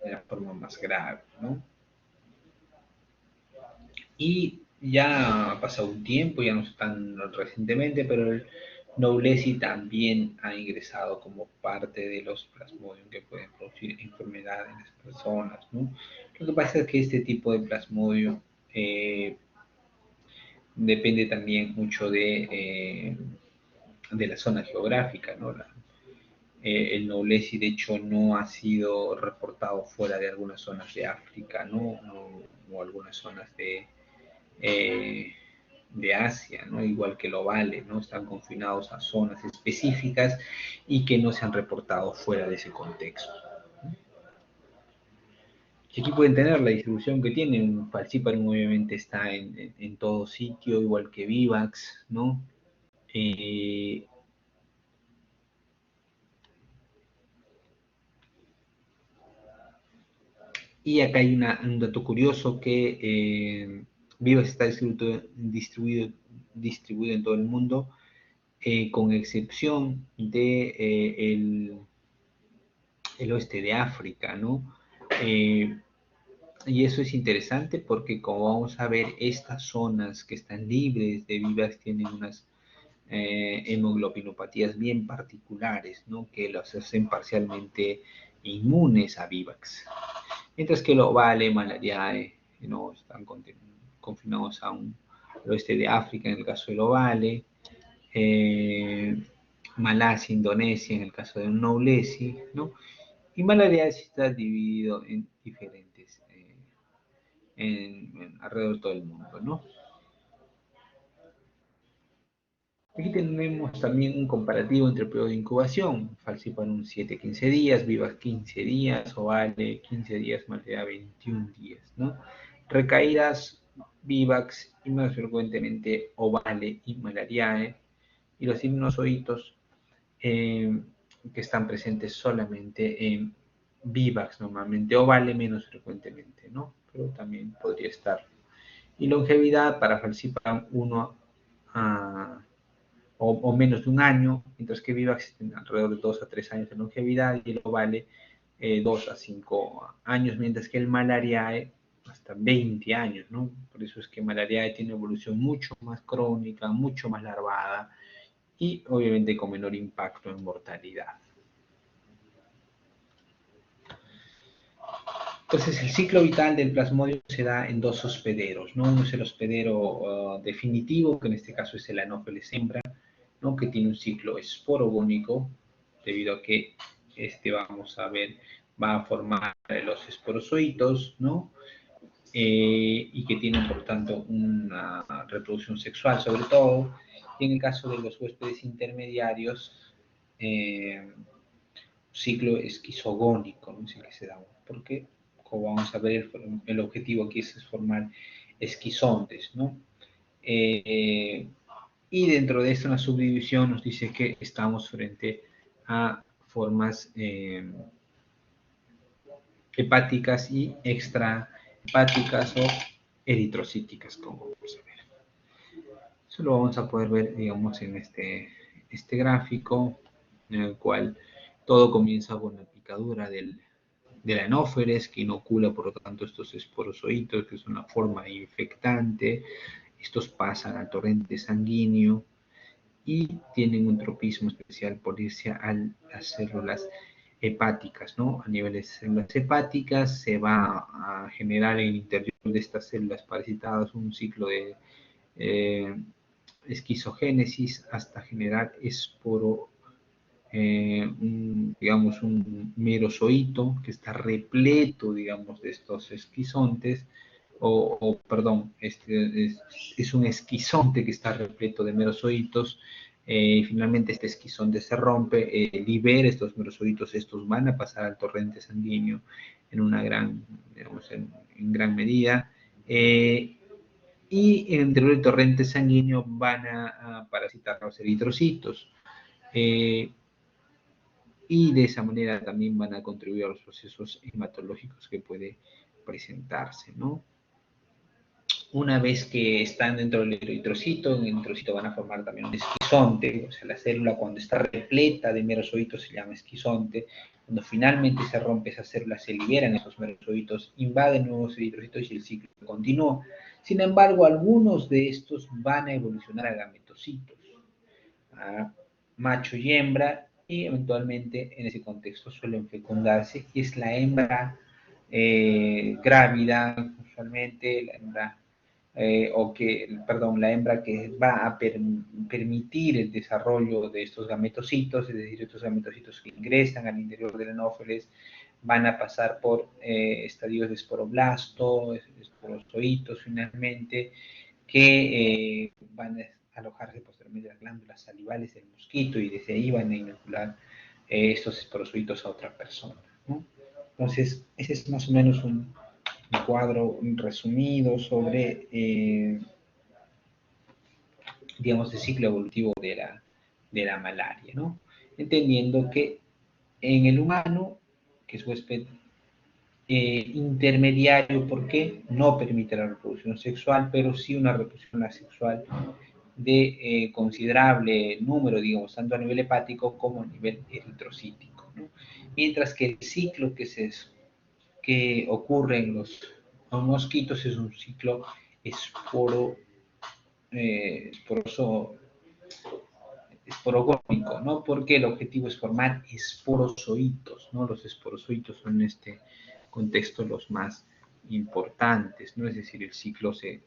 la forma más grave, ¿no? Y ya ha pasado un tiempo, ya no es tan recientemente, pero el Knowlesi también ha ingresado como parte de los plasmodium que pueden producir enfermedad en las personas, ¿no? Lo que pasa es que este tipo de plasmodium depende también mucho de la zona geográfica, ¿no? El Knowlesi, de hecho, no ha sido reportado fuera de algunas zonas de África, ¿no? O algunas zonas eh, de Asia, ¿no? Igual que el ovale, ¿no? Están confinados a zonas específicas y que no se han reportado fuera de ese contexto. Y aquí pueden tener la distribución que tienen. Falciparum obviamente está en todo sitio, igual que Vivax, ¿no? Eh, y acá hay un dato curioso que Vivax está distribuido en todo el mundo, con excepción de el oeste de África, ¿no? Eh, y eso es interesante porque como vamos a ver, estas zonas que están libres de Vivax tienen unas hemoglobinopatías bien particulares, ¿no? Que los hacen parcialmente inmunes a Vivax. Mientras que lo vale, malariae, no están confinados al oeste de África en el caso del ovale, eh, Malasia, Indonesia en el caso de un Knowlesi, ¿no? Y malaria está dividido en diferentes, alrededor de todo el mundo, ¿no? Aquí tenemos también un comparativo entre periodo de incubación, Falciparum 7-15 días, Vivax 15 días, Ovale 15 días, Malaria 21 días, ¿no? Recaídas, Vivax y más frecuentemente Ovale y Malariae, y los sinusoitos que están presentes solamente en Vivax normalmente, Ovale menos frecuentemente, ¿no? Pero también podría estar. Y longevidad para Falciparum 1 a o menos de un año, mientras que Vivax tiene alrededor de 2 a 3 años de longevidad y lo vale 2 a 5 años, mientras que el Malariae hasta 20 años, ¿no? Por eso es que Malariae tiene evolución mucho más crónica, mucho más larvada y obviamente con menor impacto en mortalidad. Entonces, el ciclo vital del plasmodium se da en dos hospederos, ¿no? Uno es el hospedero definitivo, que en este caso es el Anopheles hembra, ¿no? Que tiene un ciclo esporogónico, debido a que vamos a ver, va a formar los esporozoitos, ¿no? Y que tienen, por tanto, una reproducción sexual, sobre todo. Y en el caso de los huéspedes intermediarios, ciclo esquizogónico, ¿no? Es el que se da, porque, como vamos a ver, el objetivo aquí es formar esquizontes, ¿no? Y dentro de esta una subdivisión nos dice que estamos frente a formas hepáticas y extrahepáticas o eritrocíticas, como vamos a ver. Eso lo vamos a poder ver, digamos, en este gráfico, en el cual todo comienza con la picadura del anóferes, que inocula, por lo tanto, estos esporozoitos, que es una forma infectante. Estos pasan al torrente sanguíneo y tienen un tropismo especial por irse a las células hepáticas, ¿no? A nivel de células hepáticas se va a generar en el interior de estas células parasitadas un ciclo de esquizogénesis hasta generar digamos, un merozoito que está repleto, digamos, de estos esquizontes, perdón, es un esquizonte que está repleto de merosocitos. Finalmente este esquizonte se rompe, libera estos merosocitos, estos van a pasar al torrente sanguíneo en una gran, digamos, en gran medida. Y dentro del torrente sanguíneo van a parasitar los eritrocitos. Y de esa manera también van a contribuir a los procesos hematológicos que puede presentarse, ¿no? Una vez que están dentro del eritrocito, en el eritrocito van a formar también un esquizonte, o sea, la célula cuando está repleta de merosocitos se llama esquizonte. Cuando finalmente se rompe esa célula, se liberan esos merosocitos, invaden nuevos eritrocitos y el ciclo continúa. Sin embargo, algunos de estos van a evolucionar a gametocitos, a macho y hembra, y eventualmente en ese contexto suelen fecundarse, y es la hembra grávida, usualmente la hembra la hembra que va a permitir el desarrollo de estos gametocitos, es decir, estos gametocitos que ingresan al interior del anófeles van a pasar por estadios de esporoblasto, esporozoitos finalmente, que van a alojarse posteriormente en las glándulas salivales del mosquito y desde ahí van a inocular estos esporozoitos a otra persona, ¿no? Entonces, ese es más o menos un cuadro resumido sobre, digamos, el ciclo evolutivo de la malaria, ¿no? Entendiendo que en el humano, que es huésped intermediario, porque no permite la reproducción sexual, pero sí una reproducción asexual de considerable número, digamos, tanto a nivel hepático como a nivel eritrocítico, ¿no? Mientras que el ciclo que ocurre en los mosquitos es un ciclo esporo, esporoso, esporogónico, ¿no? Porque el objetivo es formar esporozoitos, ¿no? Los esporozoitos son en este contexto los más importantes, ¿no? Es decir, el ciclo se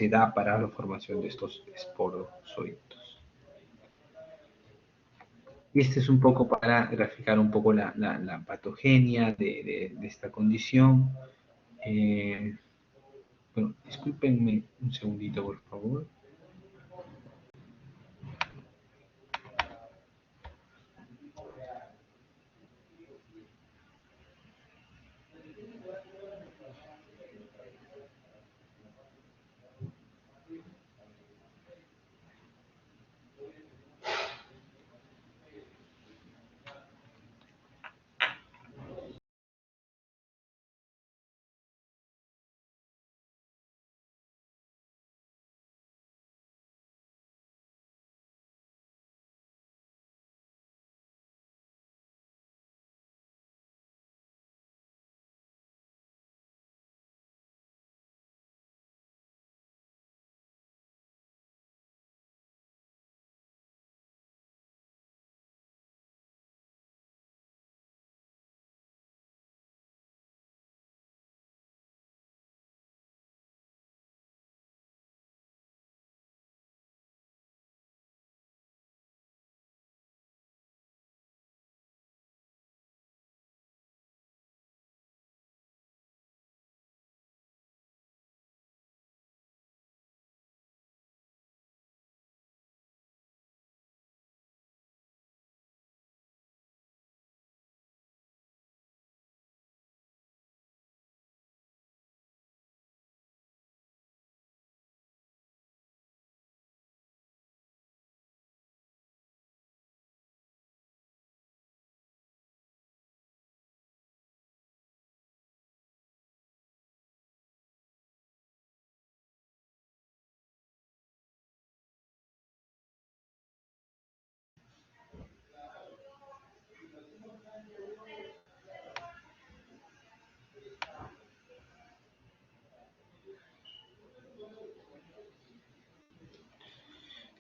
da para la formación de estos esporozoitos. Y este es un poco para graficar un poco la patogenia de esta condición. Bueno, discúlpenme un segundito, por favor.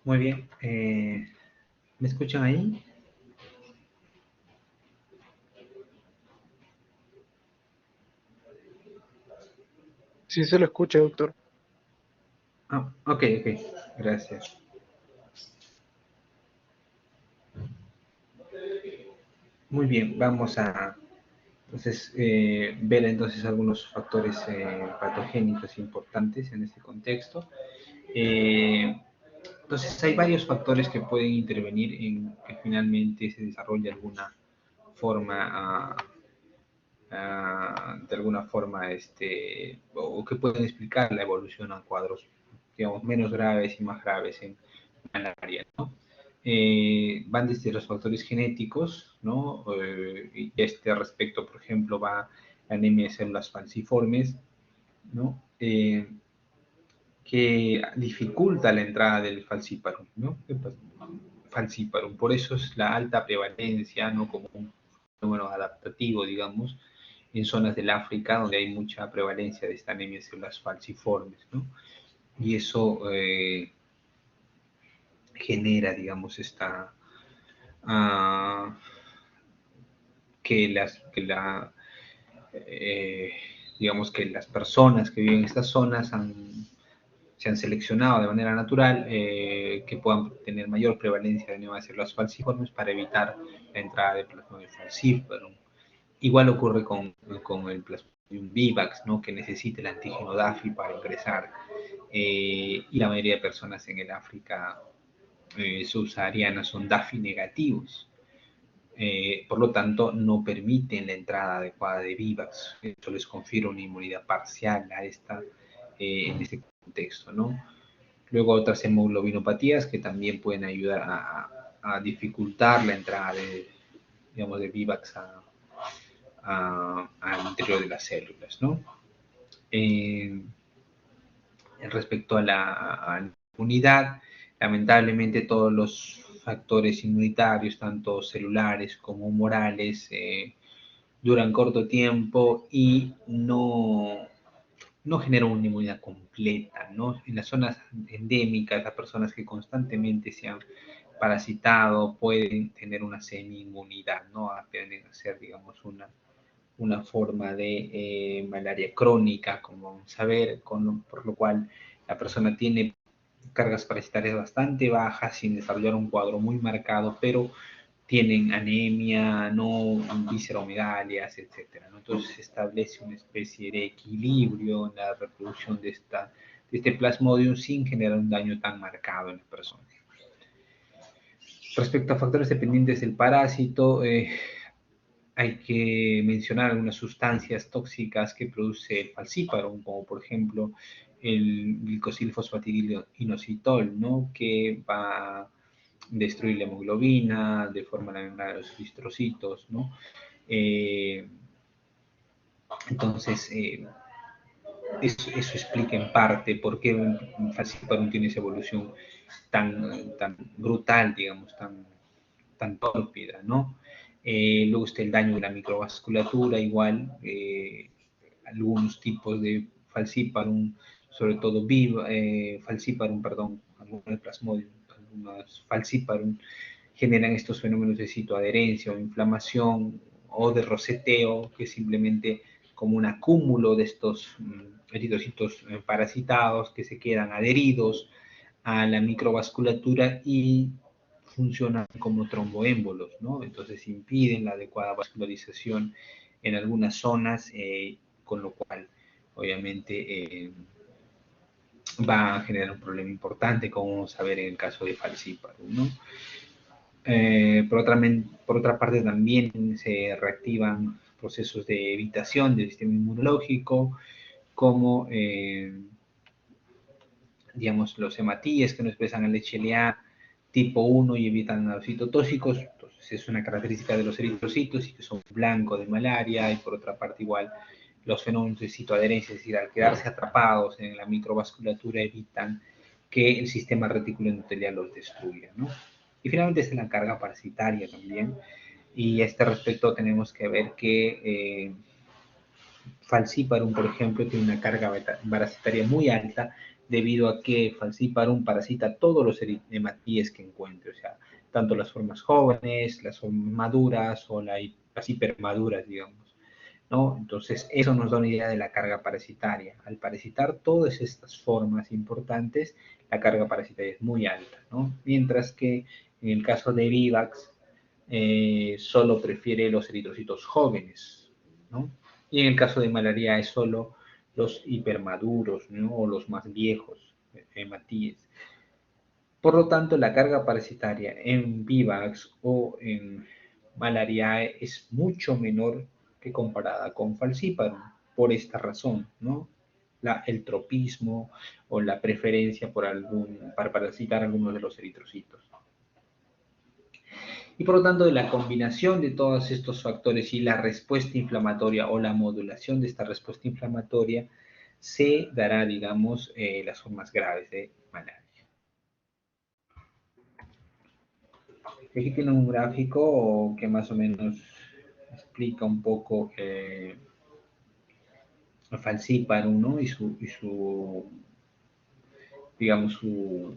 Muy bien. ¿Me escuchan ahí? Sí se lo escucha, doctor. Ah, ok, ok. Gracias. Muy bien, vamos a Entonces, ver entonces algunos factores patogénicos importantes en este contexto. Entonces, hay varios factores que pueden intervenir en que finalmente se desarrolle alguna forma, de alguna forma, o que pueden explicar la evolución a cuadros, digamos, menos graves y más graves en malaria, ¿no? Van desde los factores genéticos, ¿no? Y respecto, por ejemplo, va la anemia de células falciformes, ¿no? Que dificulta la entrada del falciparum, ¿no? Falciparum, por eso es la alta prevalencia, ¿no? Como un fenómeno adaptativo, digamos, en zonas del África donde hay mucha prevalencia de esta anemia de células falciformes, ¿no? Y eso genera, digamos, uh, eh, digamos que las personas que viven en estas zonas se han seleccionado de manera natural que puedan tener mayor prevalencia de nuevas células falciformes para evitar la entrada de plasmodium falciparum. Igual ocurre con el plasmodium vivax, ¿no? Que necesita el antígeno DAFI para ingresar. Y la mayoría de personas en el África subsahariana son DAFI negativos. Por lo tanto, no permiten la entrada adecuada de vivax. Esto les confiere una inmunidad parcial a en este contexto, ¿no? Luego otras hemoglobinopatías que también pueden ayudar a dificultar la entrada digamos, de vivax al interior de las células, ¿no? Eh, Respecto a la inmunidad, lamentablemente todos los factores inmunitarios, tanto celulares como humorales, duran corto tiempo y no generan una inmunidad completa, ¿no? En las zonas endémicas, las personas que constantemente se han parasitado pueden tener una semi-inmunidad, ¿no? Pueden ser, digamos, una forma de malaria crónica, como vamos a ver, por lo cual la persona tiene cargas parasitarias bastante bajas sin desarrollar un cuadro muy marcado, pero tienen anemia, no visceromegalias, etcétera, ¿no? Entonces se establece una especie de equilibrio en la reproducción de este plasmodium sin generar un daño tan marcado en la persona. Respecto a factores dependientes del parásito, hay que mencionar algunas sustancias tóxicas que produce el falciparum, como por ejemplo el glicosilfosfatidilinositol, ¿no? Que va a destruir la hemoglobina, deforma la membrana de los eritrocitos, ¿no? Eh, entonces, eso explica en parte por qué un falciparum tiene esa evolución tan brutal, digamos, tan tórpida, ¿no? Luego está el daño de la microvasculatura, igual, algunos tipos de falciparum, sobre todo falciparum, perdón, algunos plasmodium, algunos falciparum, generan estos fenómenos de citoadherencia o inflamación o de roseteo, que es simplemente como un acúmulo de estos eritrocitos parasitados que se quedan adheridos a la microvasculatura y funcionan como tromboémbolos, ¿no? Entonces impiden la adecuada vascularización en algunas zonas, con lo cual obviamente va a generar un problema importante, como vamos a ver en el caso de falciparum, ¿no? Por otra parte, también se reactivan procesos de evitación del sistema inmunológico, como, digamos, los hematíes que no expresan el HLA tipo 1 y evitan a los citotóxicos. Entonces, es una característica de los eritrocitos y que son blanco de malaria. Y por otra parte, igual, los fenómenos de citoadherencia, es decir, al quedarse atrapados en la microvasculatura, evitan que el sistema reticular endotelial los destruya, ¿no? Y finalmente está la carga parasitaria también. Y a este respecto tenemos que ver que Falciparum, por ejemplo, tiene una carga parasitaria muy alta debido a que Falciparum parasita todos los hematíes que encuentre, o sea, tanto las formas jóvenes, las formas maduras o las hipermaduras, digamos, ¿no? Entonces, eso nos da una idea de la carga parasitaria. Al parasitar todas estas formas importantes, la carga parasitaria es muy alta, ¿no? Mientras que en el caso de Vivax, solo prefiere los eritrocitos jóvenes, ¿no? Y en el caso de malaria es solo los hipermaduros, ¿no? O los más viejos, hematíes. Por lo tanto, la carga parasitaria en vivax o en malariae es mucho menor que comparada con falciparum, por esta razón, ¿no? El tropismo o la preferencia para parasitar algunos de los eritrocitos. Y por lo tanto, de la combinación de todos estos factores y la respuesta inflamatoria o la modulación de esta respuesta inflamatoria, se dará, digamos, las formas graves de malaria. Aquí tiene un gráfico que más o menos explica un poco el falciparum, ¿no? Y su digamos, su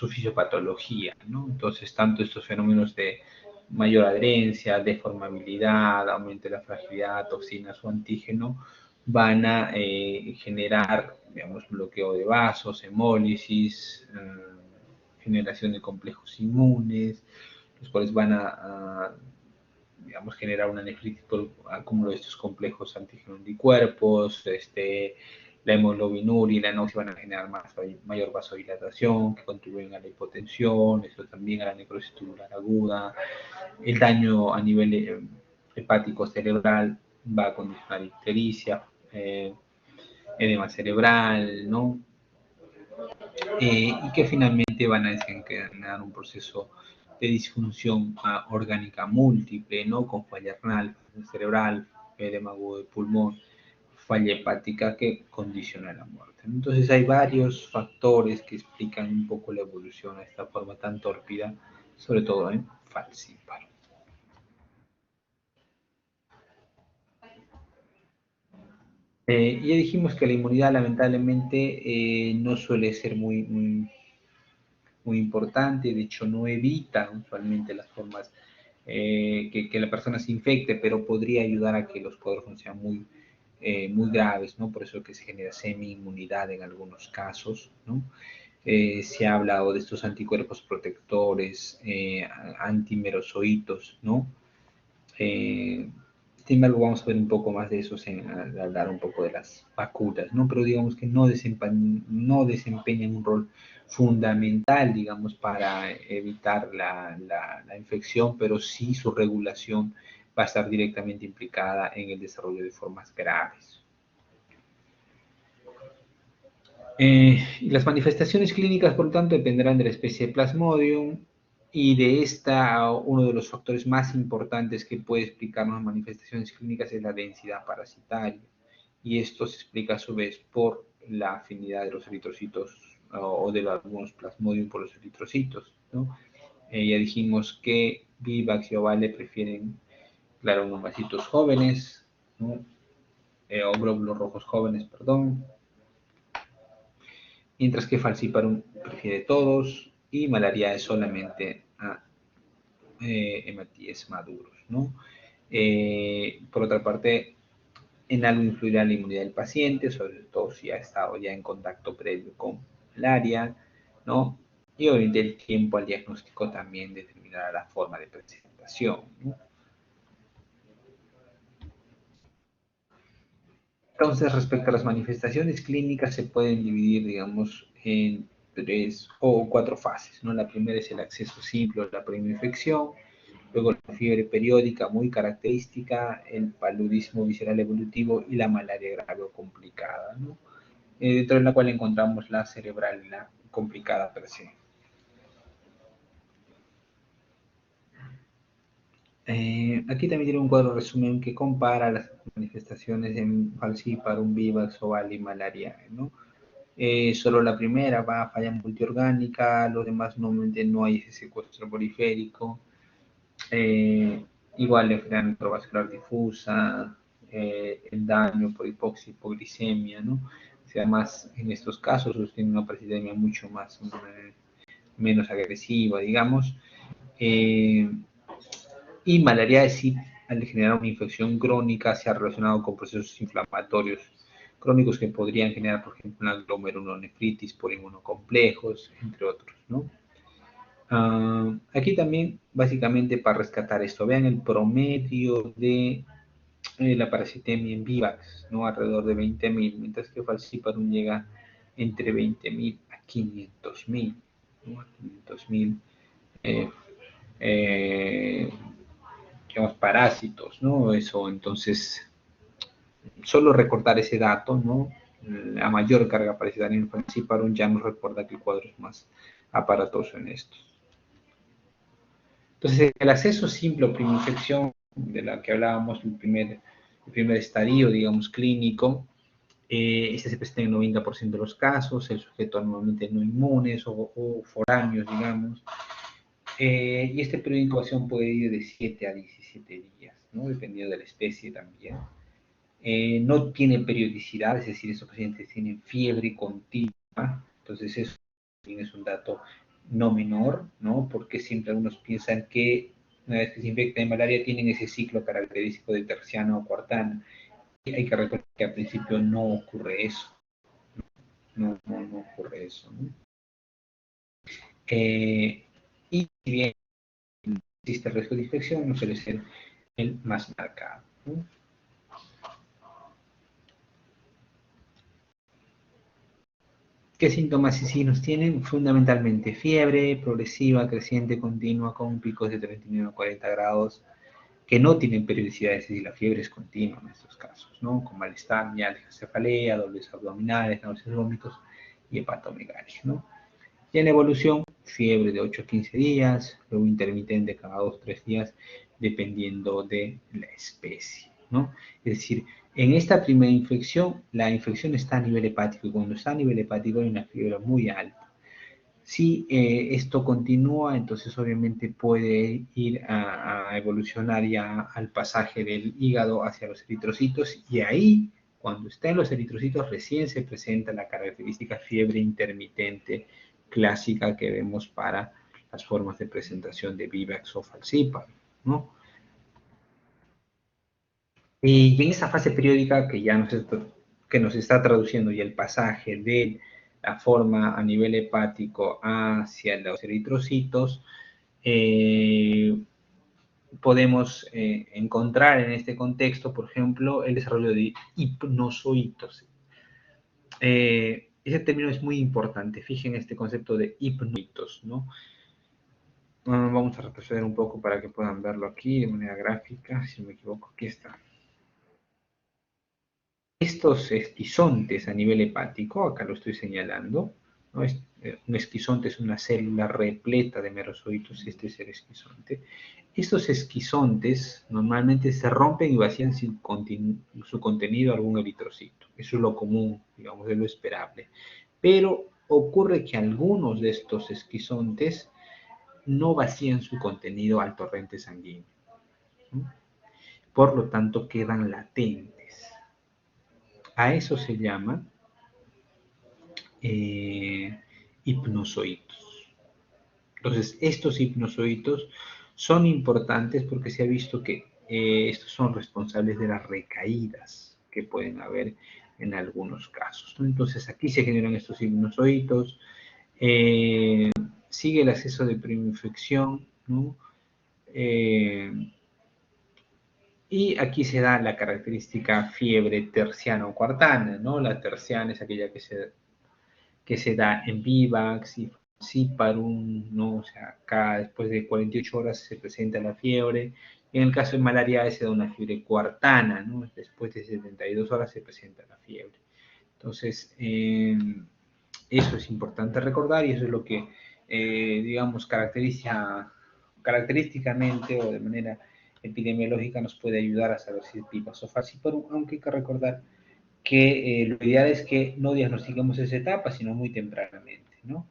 fisiopatología, ¿no? Entonces, tanto estos fenómenos de mayor adherencia, deformabilidad, aumento de la fragilidad, toxinas o antígeno, van a generar, digamos, bloqueo de vasos, hemólisis, generación de complejos inmunes, los cuales van a digamos, generar una nefritis por acúmulo de estos complejos antígeno anticuerpos, la hemoglobinuria y la anoxia van a generar mayor vasodilatación, que contribuyen a la hipotensión, eso también a la necrosis tubular aguda, el daño a nivel hepático cerebral va a condicionar ictericia, edema cerebral, ¿no? Y que finalmente van a desencadenar un proceso de disfunción orgánica múltiple, ¿no? Con falla renal, cerebral, edema agudo de pulmón, falla hepática que condiciona la muerte. Entonces hay varios factores que explican un poco la evolución a esta forma tan tórpida, sobre todo en falciparum. Ya dijimos que la inmunidad lamentablemente no suele ser muy importante, de hecho no evita usualmente las formas que la persona se infecte, pero podría ayudar a que los cuadros no sean muy graves, ¿no? Por eso que se genera semi-inmunidad en algunos casos, ¿no? Se ha hablado de estos anticuerpos protectores, antimerozoitos, ¿no? Sin embargo, vamos a ver un poco más de eso al hablar un poco de las vacunas, ¿no? Pero digamos que no desempeñan un rol fundamental, digamos, para evitar la infección, pero sí su regulación va a estar directamente implicada en el desarrollo de formas graves. Y las manifestaciones clínicas, por lo tanto, dependerán de la especie de Plasmodium y de esta, uno de los factores más importantes que puede explicar las manifestaciones clínicas es la densidad parasitaria. Y esto se explica a su vez por la afinidad de los eritrocitos o de algunos Plasmodium por los eritrocitos, ¿no? Ya dijimos que Vivax y Ovale prefieren, claro, nomasitos jóvenes, ¿no? O glóbulos rojos jóvenes, perdón, mientras que Falciparum prefiere todos y Malaria es solamente a hematíes maduros, ¿no? Por otra parte, en algo influirá la inmunidad del paciente, sobre todo si ha estado ya en contacto previo con malaria, ¿no? Y obviamente el tiempo al diagnóstico también determinará la forma de presentación, ¿no? Entonces, respecto a las manifestaciones clínicas, se pueden dividir, digamos, en 3 o 4 fases, ¿no? La primera es el acceso simple o la primera infección, luego la fiebre periódica muy característica, el paludismo visceral evolutivo y la malaria grave o complicada, ¿no? Dentro de la cual encontramos la cerebral y la complicada per se. Aquí también tiene un cuadro resumen que compara las manifestaciones en falciparum, vivax, oval y malaria, ¿no? Solo la primera va a falla multiorgánica, los demás normalmente no hay ese secuestro periférico, igual la enfermedad microvascular difusa, el daño por hipoxia, hipoglicemia, ¿no? O sea, más en estos casos tiene una parasitemia mucho más, menos agresiva, digamos. Y malaria sí, al generar una infección crónica, se ha relacionado con procesos inflamatorios crónicos que podrían generar, por ejemplo, una glomerulonefritis por inmunocomplejos, entre otros, ¿no? Aquí también, básicamente, para rescatar esto, vean el promedio de la parasitemia en vivax, ¿no? Alrededor de 20.000, mientras que falciparum llega entre 20.000 a 500.000, ¿no? A 500.000 eh, eh, digamos, parásitos, ¿no? Eso, entonces, solo recordar ese dato, ¿no? La mayor carga parasitaria en falciparum ya nos recuerda que el cuadro es más aparatoso en estos. Entonces, el acceso simple o primoinfección, de la que hablábamos, el primer estadio, digamos, clínico, este se presenta en el 90% de los casos, el sujeto normalmente no inmunes o foráneos, digamos, y este periodo de incubación puede ir de 7 a 17 días, ¿no? Dependiendo de la especie también. No tiene periodicidad, es decir, estos pacientes tienen fiebre continua, entonces eso es un dato no menor, ¿no? Porque siempre algunos piensan que una vez que se infecta de malaria tienen ese ciclo característico de terciana o cuartana. Y hay que recordar que al principio no ocurre eso, no ocurre eso, ¿no? Y si bien existe el riesgo de infección, no suele ser el más marcado, ¿no? ¿Qué síntomas y signos tienen? Fundamentalmente fiebre progresiva, creciente, continua, con picos de 39 a 40 grados, que no tienen periodicidad, es decir, la fiebre es continua en estos casos, ¿no? Con malestar, mialgia, cefalea, dolores abdominales, náuseas, vómitos y hepatomegalia, ¿no? Y en evolución, fiebre de 8 a 15 días, luego intermitente cada 2 o 3 días, dependiendo de la especie, ¿no? Es decir, en esta primera infección, la infección está a nivel hepático y cuando está a nivel hepático hay una fiebre muy alta. Si esto continúa, entonces obviamente puede ir a evolucionar ya al pasaje del hígado hacia los eritrocitos y ahí, cuando está en los eritrocitos, recién se presenta la característica fiebre intermitente clásica que vemos para las formas de presentación de vivax o falciparum, ¿no? Y en esa fase periódica que nos está traduciendo ya el pasaje de la forma a nivel hepático hacia los eritrocitos, eh, podemos encontrar en este contexto, por ejemplo, el desarrollo de hipnozoitos. Ese término es muy importante, fijen este concepto de hipnozoitos, ¿no? Vamos a retroceder un poco para que puedan verlo aquí de manera gráfica, si no me equivoco, aquí está. Estos esquizontes a nivel hepático, acá lo estoy señalando, ¿no? Un esquizonte es una célula repleta de merozoitos, este es el esquizonte. Estos esquizontes normalmente se rompen y vacían su contenido a algún eritrocito. Eso es lo común, digamos, es lo esperable. Pero ocurre que algunos de estos esquizontes no vacían su contenido al torrente sanguíneo, ¿no? Por lo tanto quedan latentes. A eso se llama hipnozoitos. Entonces, estos hipnozoitos son importantes porque se ha visto que estos son responsables de las recaídas que pueden haber en algunos casos, ¿no? Entonces, aquí se generan estos hipnozoitos, sigue el acceso de primoinfección, ¿no? Y aquí se da la característica fiebre terciana o cuartana, ¿no? La terciana es aquella que se da en vivax y falciparum, ¿no? O sea, acá después de 48 horas se presenta la fiebre. En el caso de malaria se da una fiebre cuartana, ¿no? Después de 72 horas se presenta la fiebre. Entonces, eso es importante recordar y eso es lo que, digamos, característicamente o de manera epidemiológica nos puede ayudar a saber si es pipas o falciparum, aunque hay que recordar que lo ideal es que no diagnostiquemos esa etapa, sino muy tempranamente, ¿no?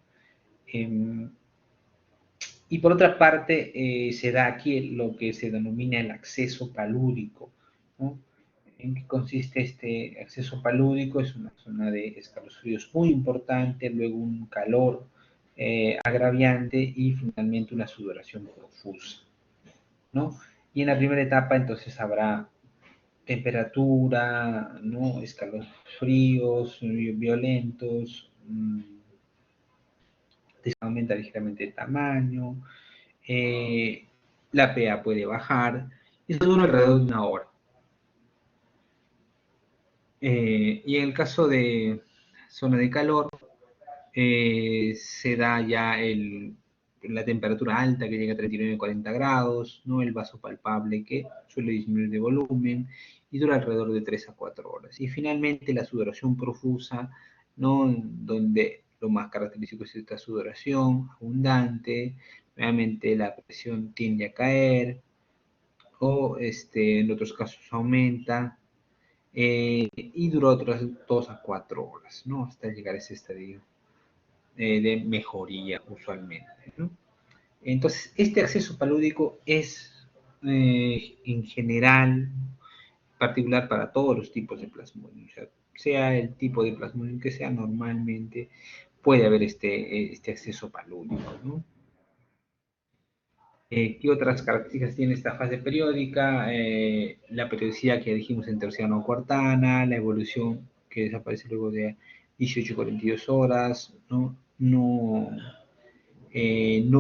Y por otra parte, se da aquí lo que se denomina el acceso palúdico, ¿no? ¿En qué consiste este acceso palúdico? Es una zona de escalofríos muy importante, luego un calor agraviante y finalmente una sudoración profusa, ¿no? Y en la primera etapa entonces habrá temperatura, ¿no? Escalofríos violentos, aumenta ligeramente el tamaño, eh, la PA puede bajar, y eso dura alrededor de una hora. Y en el caso de zona de calor, se da ya la temperatura alta que llega a 39-40 grados, ¿no? El vaso palpable que suele disminuir de volumen y dura alrededor de 3 a 4 horas. Y finalmente la sudoración profusa, ¿no? Donde lo más característico es esta sudoración abundante, realmente la presión tiende a caer o en otros casos aumenta, y dura otras 2 a 4 horas, ¿no? Hasta llegar a ese estadio de mejoría usualmente, ¿no? Entonces, este acceso palúdico es en general particular para todos los tipos de plasmodium. O sea el tipo de plasmodium que sea, normalmente puede haber este acceso palúdico, ¿no? ¿Qué otras características tiene esta fase periódica? La periodicidad que dijimos en terciano o cuartana, la evolución que desaparece luego de 18 42 horas, ¿no? No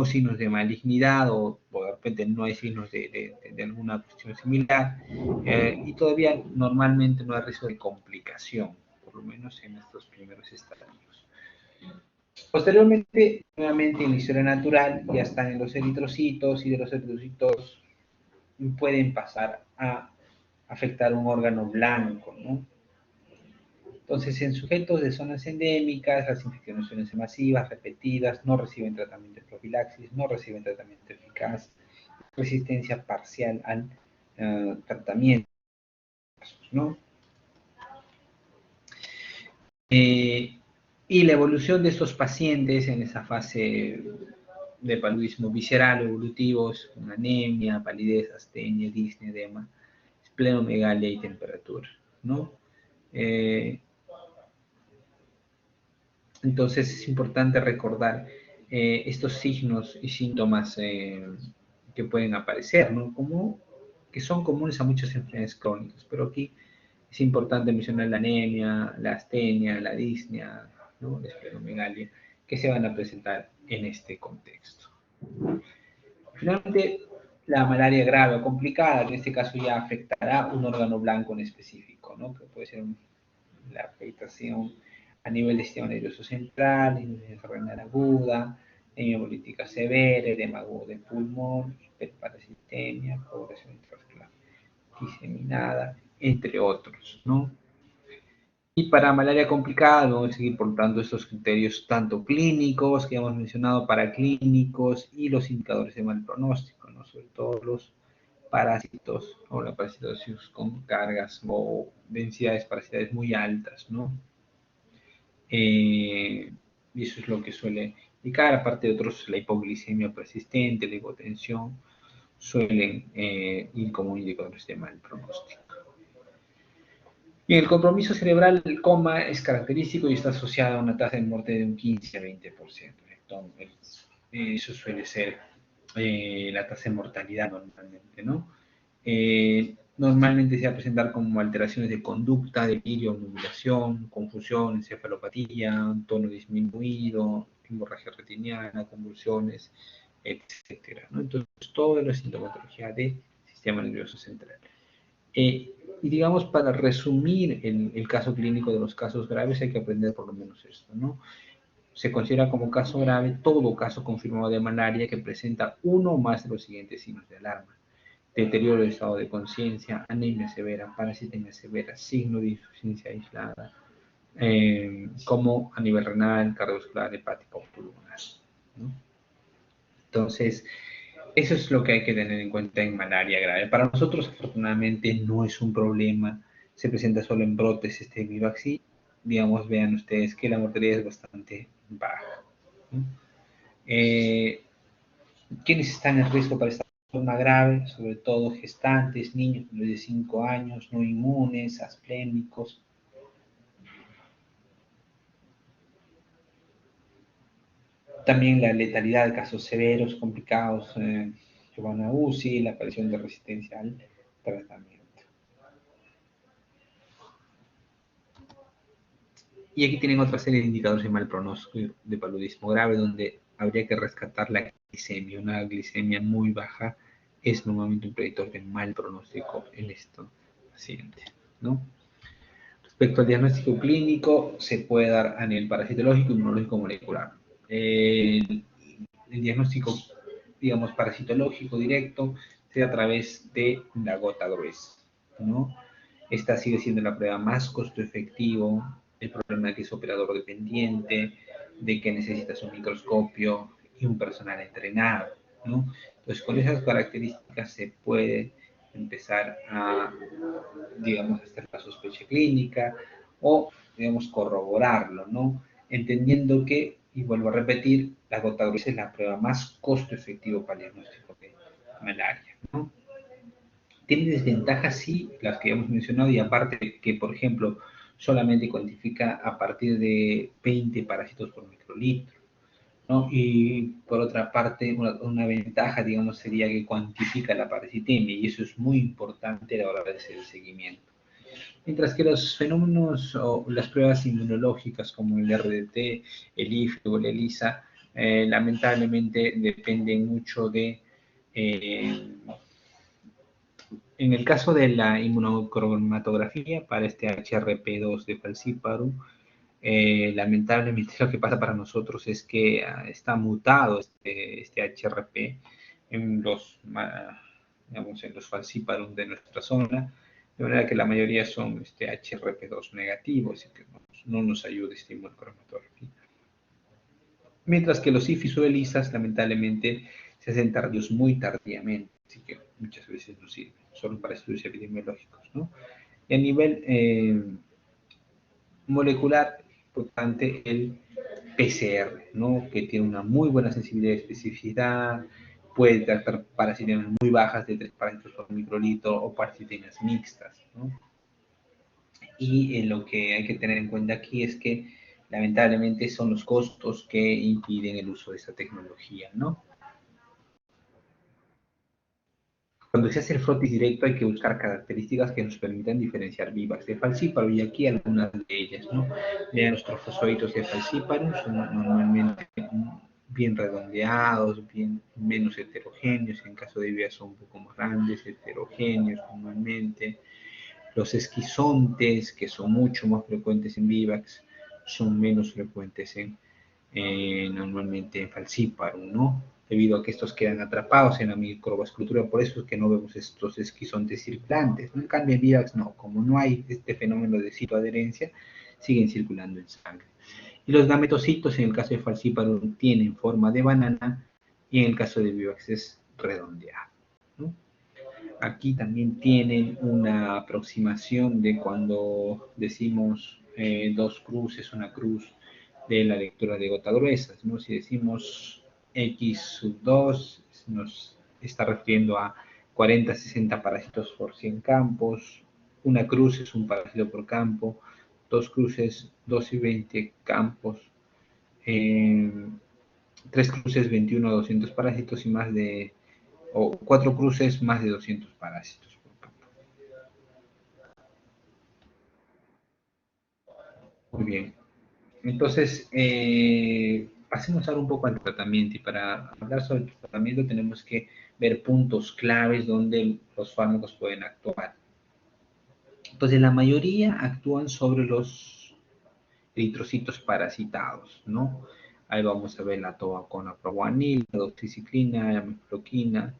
signos de malignidad o de repente no hay signos de alguna cuestión similar, y todavía normalmente no hay riesgo de complicación, por lo menos en estos primeros estadios. Posteriormente, nuevamente en la historia natural, ya están en los eritrocitos y de los eritrocitos pueden pasar a afectar un órgano blanco, ¿no? Entonces, en sujetos de zonas endémicas, las infecciones suelen ser masivas, repetidas, no reciben tratamiento de profilaxis, no reciben tratamiento eficaz, resistencia parcial al tratamiento, ¿no? Y la evolución de estos pacientes en esa fase de paludismo visceral evolutivo es una anemia, palidez, astenia, disnea, edema, esplenomegalia y temperatura, ¿no? Entonces es importante recordar estos signos y síntomas que pueden aparecer, ¿no? Como que son comunes a muchas enfermedades crónicas, pero aquí es importante mencionar la anemia, la astenia, la disnea, ¿no? La esplenomegalia, que se van a presentar en este contexto. Finalmente, la malaria grave o complicada, que en este caso ya afectará un órgano blanco en específico, ¿no? Que puede ser la afectación a nivel del sistema nervioso central, insuficiencia renal aguda, anemia hemolítica severa, edema agudo del pulmón, hiperparasitemia, población intravascular diseminada, entre otros, ¿no? Y para malaria complicada vamos a seguir por tanto estos criterios tanto clínicos que hemos mencionado, paraclínicos y los indicadores de mal pronóstico, ¿no? Sobre todo los parásitos o la parasitosis con cargas o densidades parasitarias muy altas, ¿no? Y eso es lo que suele indicar, aparte de otros, la hipoglicemia persistente, la hipotensión, suelen ir como indicadores de mal pronóstico. Y el compromiso cerebral, el coma, es característico y está asociado a una tasa de muerte de un 15 a 20%. Entonces, eso suele ser la tasa de mortalidad normalmente, ¿no? Normalmente se va a presentar como alteraciones de conducta, delirio, obnubilación, confusión, encefalopatía, tono disminuido, hemorragia retiniana, convulsiones, etcétera, ¿no? Entonces, toda la sintomatología del sistema nervioso central. Y digamos, para resumir el caso clínico de los casos graves, hay que aprender por lo menos esto, ¿no? Se considera como caso grave todo caso confirmado de malaria que presenta uno o más de los siguientes signos de alarma: deterioro del estado de conciencia, anemia severa, parasitemia severa, signo de insuficiencia aislada, como a nivel renal, cardiovascular, hepático o pulmonar, ¿no? Entonces, eso es lo que hay que tener en cuenta en malaria grave. Para nosotros, afortunadamente, no es un problema. Se presenta solo en brotes Vivaxi. Digamos, vean ustedes que la mortalidad es bastante baja, ¿no? ¿Quiénes están en riesgo para esta forma grave? Sobre todo gestantes, niños de 5 años, no inmunes, asplénicos. También la letalidad de casos severos, complicados, que van a UCI, la aparición de resistencia al tratamiento. Y aquí tienen otra serie de indicadores de mal pronóstico de paludismo grave, donde habría que rescatar la glicemia. Una glicemia muy baja es normalmente un predictor de mal pronóstico en estos pacientes, ¿no? Respecto al diagnóstico clínico, se puede dar a nivel parasitológico, inmunológico, molecular. El diagnóstico, digamos, parasitológico directo sea a través de la gota gruesa, ¿no? Esta sigue siendo la prueba más costo efectivo. El problema es que es operador dependiente, de que necesitas un microscopio y un personal entrenado, ¿no? Entonces, con esas características se puede empezar a, digamos, hacer la sospecha clínica o, digamos, corroborarlo, ¿no? Entendiendo que, y vuelvo a repetir, la gota gruesa es la prueba más costo efectivo para el diagnóstico de malaria, ¿no? Tiene desventajas, sí, las que hemos mencionado, y aparte que, por ejemplo, solamente cuantifica a partir de 20 parásitos por microlitro, ¿no? Y por otra parte, una ventaja, digamos, sería que cuantifica la parasitemia, y eso es muy importante a la hora de hacer el seguimiento. Mientras que los fenómenos o las pruebas inmunológicas como el RDT, el IFE o el ELISA, lamentablemente dependen mucho de en el caso de la inmunocromatografía para este HRP2 de falciparum, lamentablemente lo que pasa para nosotros es que está mutado este HRP en digamos, en los falciparum de nuestra zona, de manera que la mayoría son HRP2 negativos y que no nos ayuda esta inmunocromatografía. Mientras que los IFIS o ELISAs, lamentablemente, se hacen tardíos muy tardíamente, así que muchas veces no sirven, solo para estudios epidemiológicos, ¿no? Y a nivel molecular, importante el PCR, ¿no? Que tiene una muy buena sensibilidad y especificidad, puede tratar parasitemias muy bajas de 3 parásitos por microlitro o parasitemias mixtas, ¿no? Y lo que hay que tener en cuenta aquí es que lamentablemente son los costos que impiden el uso de esta tecnología, ¿no? Cuando se hace el frotis directo hay que buscar características que nos permitan diferenciar vivas de falcíparo y aquí algunas de ellas, ¿no? Los trofozoitos de falcíparo son normalmente bien redondeados, bien menos heterogéneos, en caso de vivas son un poco más grandes, heterogéneos normalmente. Los esquizontes, que son mucho más frecuentes en vivax, son menos frecuentes normalmente en falciparum, ¿no? Debido a que estos quedan atrapados en la microvasculatura, por eso es que no vemos estos esquizontes circulantes, ¿no? En cambio en vivax no, como no hay este fenómeno de citoadherencia, siguen circulando en sangre. Y los gametocitos en el caso de falciparum tienen forma de banana y en el caso de vivax es redondeado, ¿no? Aquí también tienen una aproximación de cuando decimos dos cruces, una cruz de la lectura de gota gruesas, ¿no? Si decimos X sub 2, nos está refiriendo a 40, 60 parásitos por 100 campos, una cruz es un parásito por campo, dos cruces, 2 y 20 campos, eh, tres cruces, 21 a 200 parásitos y más de o 4 cruces, más de 200 parásitos por campo. Muy bien. Entonces, pasemos ahora un poco al tratamiento y para hablar sobre el tratamiento tenemos que ver puntos claves donde los fármacos pueden actuar. Entonces, la mayoría actúan sobre los eritrocitos parasitados, ¿no? Ahí vamos a ver la tobaconaproguanil, la doxiciclina, la mefloquina,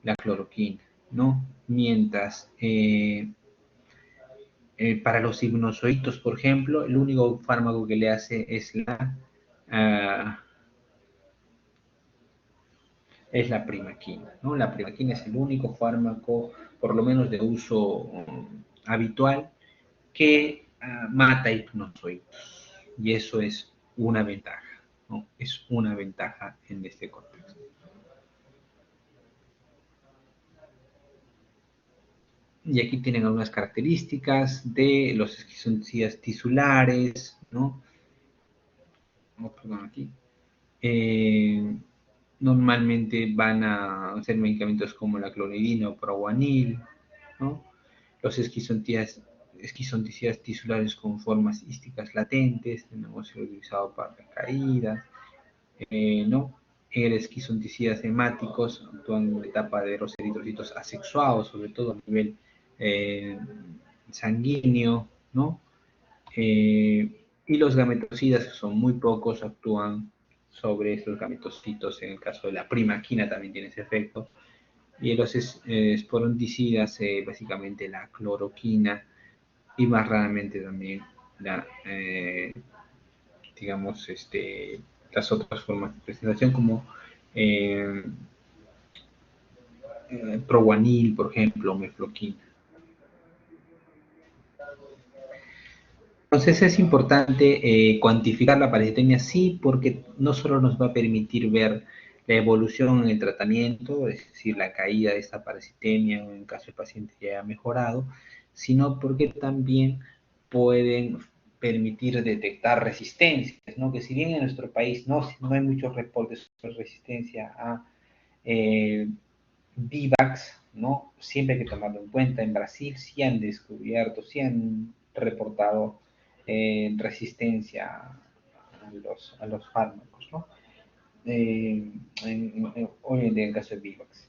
la cloroquina, ¿no? Mientras para los hipnozoitos, por ejemplo, el único fármaco que le hace es la primaquina, ¿no? La primaquina es el único fármaco, por lo menos de uso habitual, que mata hipnozoitos. Y eso es una ventaja, ¿no? Es una ventaja en este contexto. Y aquí tienen algunas características de los esquizonticidas tisulares, ¿no? Oh, perdón, aquí. Normalmente van a hacer medicamentos como la clonidina o proguanil, ¿no? Los esquizonticidas tisulares con formas ísticas latentes, tenemos el utilizado para recaídas, ¿no? El esquizonticidas hemáticos actúan en la etapa de los eritrocitos asexuados, sobre todo a nivel eh, sanguíneo, ¿no? Y los gametocidas, que son muy pocos, actúan sobre estos gametocitos. En el caso de la primaquina también tiene ese efecto. Y en los esporondicidas, básicamente la cloroquina y más raramente también la, digamos, las otras formas de presentación como eh, proguanil, por ejemplo, mefloquina. Entonces es importante cuantificar la parasitemia, sí, porque no solo nos va a permitir ver la evolución en el tratamiento, es decir, la caída de esta parasitemia en caso el paciente ya haya mejorado, sino porque también pueden permitir detectar resistencias, ¿no? Que si bien en nuestro país no hay muchos reportes sobre resistencia a Vivax, ¿no? Siempre hay que tomarlo en cuenta. En Brasil sí han descubierto, sí han reportado resistencia a los fármacos, ¿no? Hoy en día en el caso de Vivax.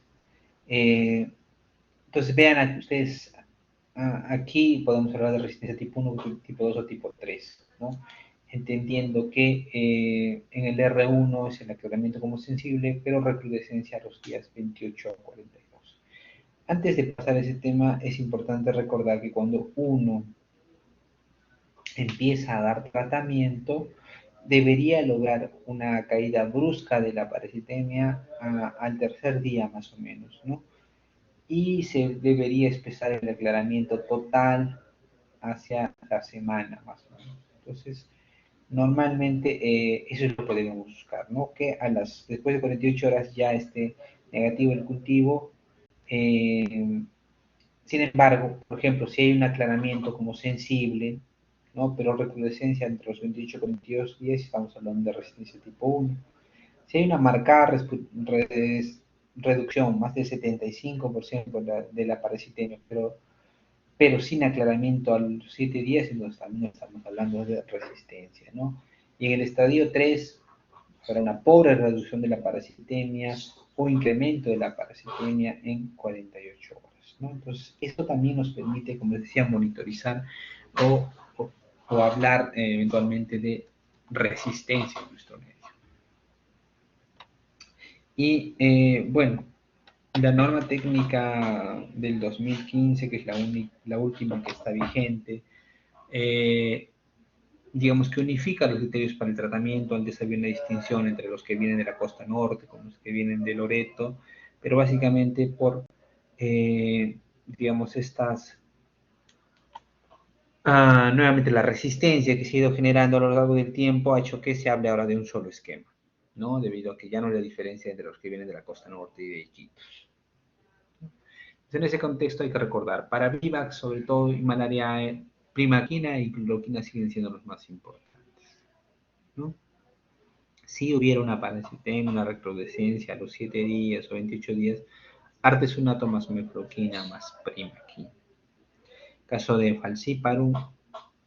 Entonces vean ustedes, aquí podemos hablar de resistencia tipo 1, tipo 2 o tipo 3, ¿no? Entendiendo que en el R1 es el aclaramiento como sensible, pero recrudescencia a los días 28 a 42. Antes de pasar a ese tema, es importante recordar que cuando uno empieza a dar tratamiento, debería lograr una caída brusca de la parasitemia al tercer día más o menos, ¿no? Y se debería empezar el aclaramiento total hacia la semana más o menos. Entonces, normalmente eso es lo que debemos buscar, ¿no? Que después de 48 horas ya esté negativo el cultivo. Sin embargo, por ejemplo, si hay un aclaramiento como sensible, ¿no? Pero recrudescencia entre los 28 y 42 días, estamos hablando de resistencia tipo 1. Si hay una marcada reducción, más del 75% de la parasitemia, pero sin aclaramiento a los 7 días, entonces también estamos hablando de resistencia, ¿no? Y en el estadio 3, para una pobre reducción de la parasitemia o incremento de la parasitemia en 48 horas, ¿no? Entonces, esto también nos permite, como decía, monitorizar o, o hablar eventualmente de resistencia en nuestro medio. Y bueno, la norma técnica del 2015, que es la última que está vigente, digamos que unifica los criterios para el tratamiento. Antes había una distinción entre los que vienen de la costa norte con los que vienen de Loreto, pero básicamente por, digamos, nuevamente la resistencia que se ha ido generando a lo largo del tiempo ha hecho que se hable ahora de un solo esquema, ¿no? Debido a que ya no hay diferencia entre los que vienen de la costa norte y de Iquitos. En ese contexto hay que recordar, para Vivax, sobre todo, y malaria, primaquina y cloroquina siguen siendo los más importantes, ¿no? Si hubiera una parasitemia, una recrudescencia a los 7 días o 28 días, artesunato más mefloquina más primaquina. Caso de falciparum,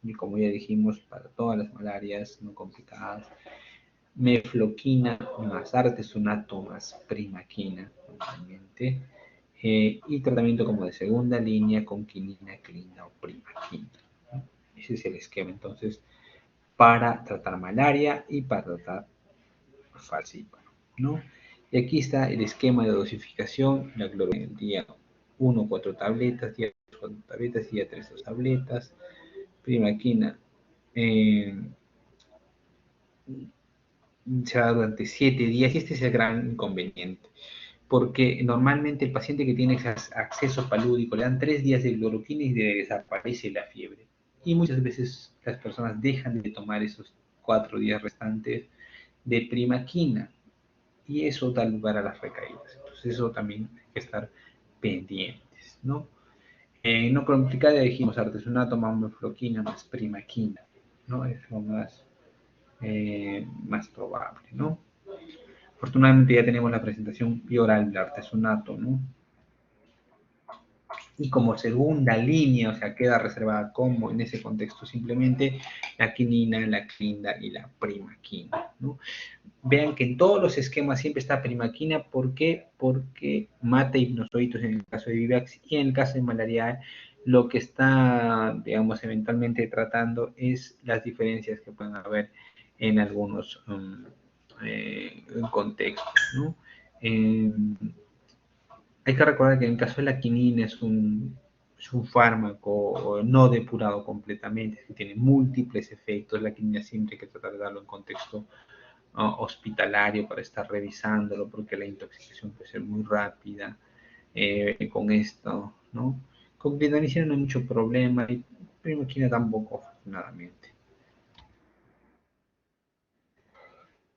y como ya dijimos, para todas las malarias no complicadas, mefloquina más artesunato más primaquina, normalmente. Y tratamiento como de segunda línea con quinina, clina o primaquina. Ese es el esquema entonces para tratar malaria y para tratar falciparum, ¿no? Y aquí está el esquema de dosificación, la cloroquina en el día 1, 4 tabletas, día 2, 4 tabletas, día 3, 2 tabletas, primaquina se va durante 7 días y este es el gran inconveniente, porque normalmente el paciente que tiene acceso palúdico le dan 3 días de cloroquina y desaparece la fiebre. Y muchas veces las personas dejan de tomar esos 4 días restantes de primaquina y eso da lugar a las recaídas. Entonces eso también hay que estar pendientes, ¿no? No complicada, dijimos artesunato, mefloquina más primaquina, ¿no? Es lo más probable, ¿no? Afortunadamente ya tenemos la presentación bioral del artesunato, ¿no? Y como segunda línea, o sea, queda reservada como en ese contexto simplemente la quinina, la clinda y la primaquina, ¿no? Vean que en todos los esquemas siempre está primaquina. ¿Por qué? Porque mata hipnozoitos en el caso de Vivax y en el caso de malaria lo que está, digamos, eventualmente tratando es las diferencias que pueden haber en algunos contextos, ¿no? Eh, Hay que recordar que en el caso de la quinina es un fármaco no depurado completamente, que tiene múltiples efectos. La quinina siempre hay que tratar de darlo en contexto hospitalario para estar revisándolo, porque la intoxicación puede ser muy rápida con esto, ¿no? Con clindamicina no hay mucho problema, y primoquina tampoco, afortunadamente.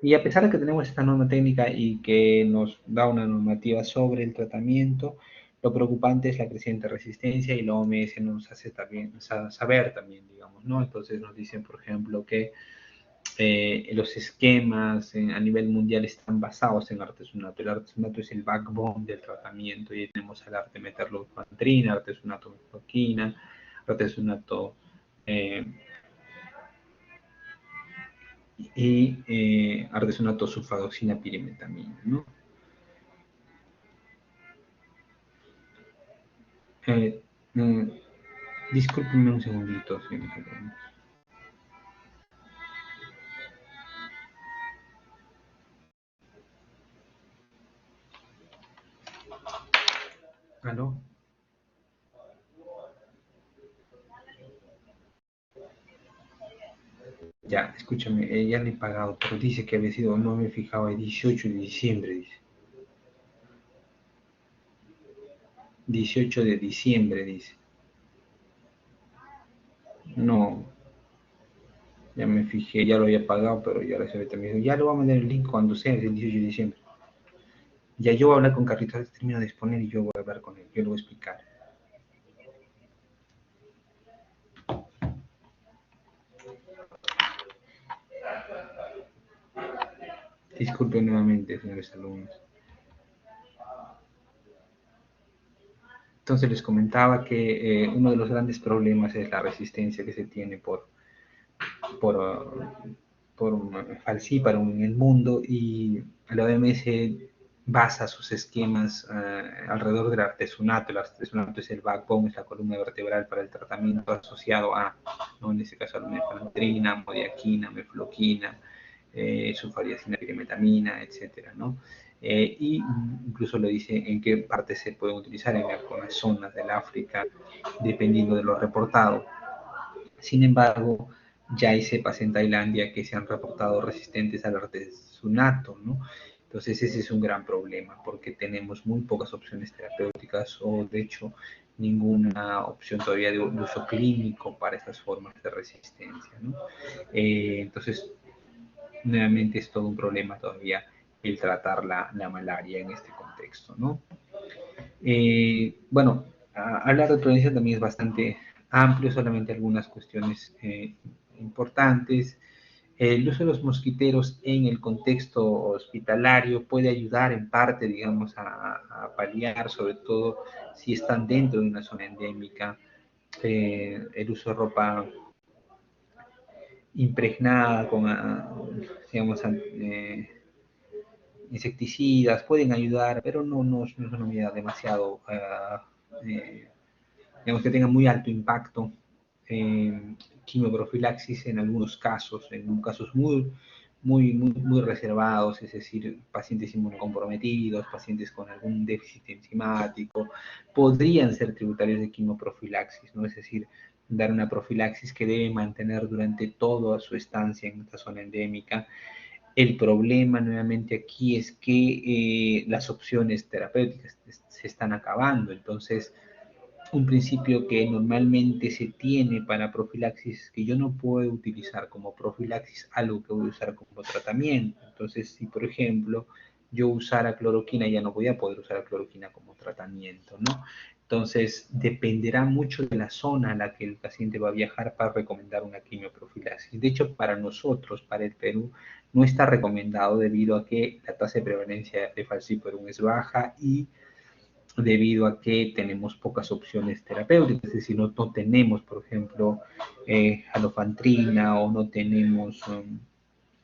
Y a pesar de que tenemos esta norma técnica y que nos da una normativa sobre el tratamiento, lo preocupante es la creciente resistencia, y la OMS nos hace también saber también, digamos, ¿no? Entonces nos dicen, por ejemplo, que los esquemas a nivel mundial están basados en artesunato. El artesunato es el backbone del tratamiento, y tenemos al arte meterlofentrina, artesunato mefloquina, artesunato eh, y artesunato sulfadoxina pirimetamina, ¿no? Eh, mm, Discúlpenme un segundito, señor. ¿Aló? Ya, escúchame, ya le he pagado, pero dice que había sido, no me he fijado, el 18 de diciembre, dice. 18 de diciembre, dice. No, ya me fijé, ya lo había pagado, pero ya recibí también. Ya le voy a mandar el link cuando sea, el 18 de diciembre. Ya yo voy a hablar con Carlitos, termino de exponer y yo voy a hablar con él, yo le voy a explicar. Disculpen nuevamente, señores alumnos. Entonces les comentaba que uno de los grandes problemas es la resistencia que se tiene por, falciparum en el mundo, y la OMS basa sus esquemas alrededor del artesunato. El artesunato es el backbone, es la columna vertebral para el tratamiento asociado a, ¿no? En este caso, a la mefloquina, modiaquina, mefloquina, sulfariacina, pirimetamina, etcétera, ¿no? Y incluso lo dice en qué parte se puede utilizar en algunas zonas del África, dependiendo de lo reportado. Sin embargo, ya hay cepas en Tailandia que se han reportado resistentes al artesunato, ¿no? Entonces ese es un gran problema, porque tenemos muy pocas opciones terapéuticas, o de hecho ninguna opción todavía de uso clínico para estas formas de resistencia, ¿no? Entonces, nuevamente es todo un problema todavía el tratar la malaria en este contexto, ¿no? Bueno, hablar de prevención también es bastante amplio, solamente algunas cuestiones importantes. El uso de los mosquiteros en el contexto hospitalario puede ayudar en parte, digamos, a paliar, sobre todo si están dentro de una zona endémica. El uso de ropa impregnada con, digamos, insecticidas pueden ayudar, pero no es una medida demasiado digamos, que tenga muy alto impacto. Quimioprofilaxis en algunos casos, en casos muy reservados, es decir, pacientes inmunocomprometidos, pacientes con algún déficit enzimático, podrían ser tributarios de quimioprofilaxis, ¿no? Es decir, dar una profilaxis que debe mantener durante toda su estancia en esta zona endémica. El problema nuevamente aquí es que las opciones terapéuticas se están acabando. Entonces, un principio que normalmente se tiene para profilaxis, que yo no puedo utilizar como profilaxis algo que voy a usar como tratamiento. Entonces, si por ejemplo yo usara cloroquina, ya no voy a poder usar cloroquina como tratamiento, ¿no? Entonces, dependerá mucho de la zona a la que el paciente va a viajar para recomendar una quimioprofilaxis. De hecho, para nosotros, para el Perú, no está recomendado, debido a que la tasa de prevalencia de falciparum es baja, y debido a que tenemos pocas opciones terapéuticas, es decir, no tenemos, por ejemplo, alofantrina, o no tenemos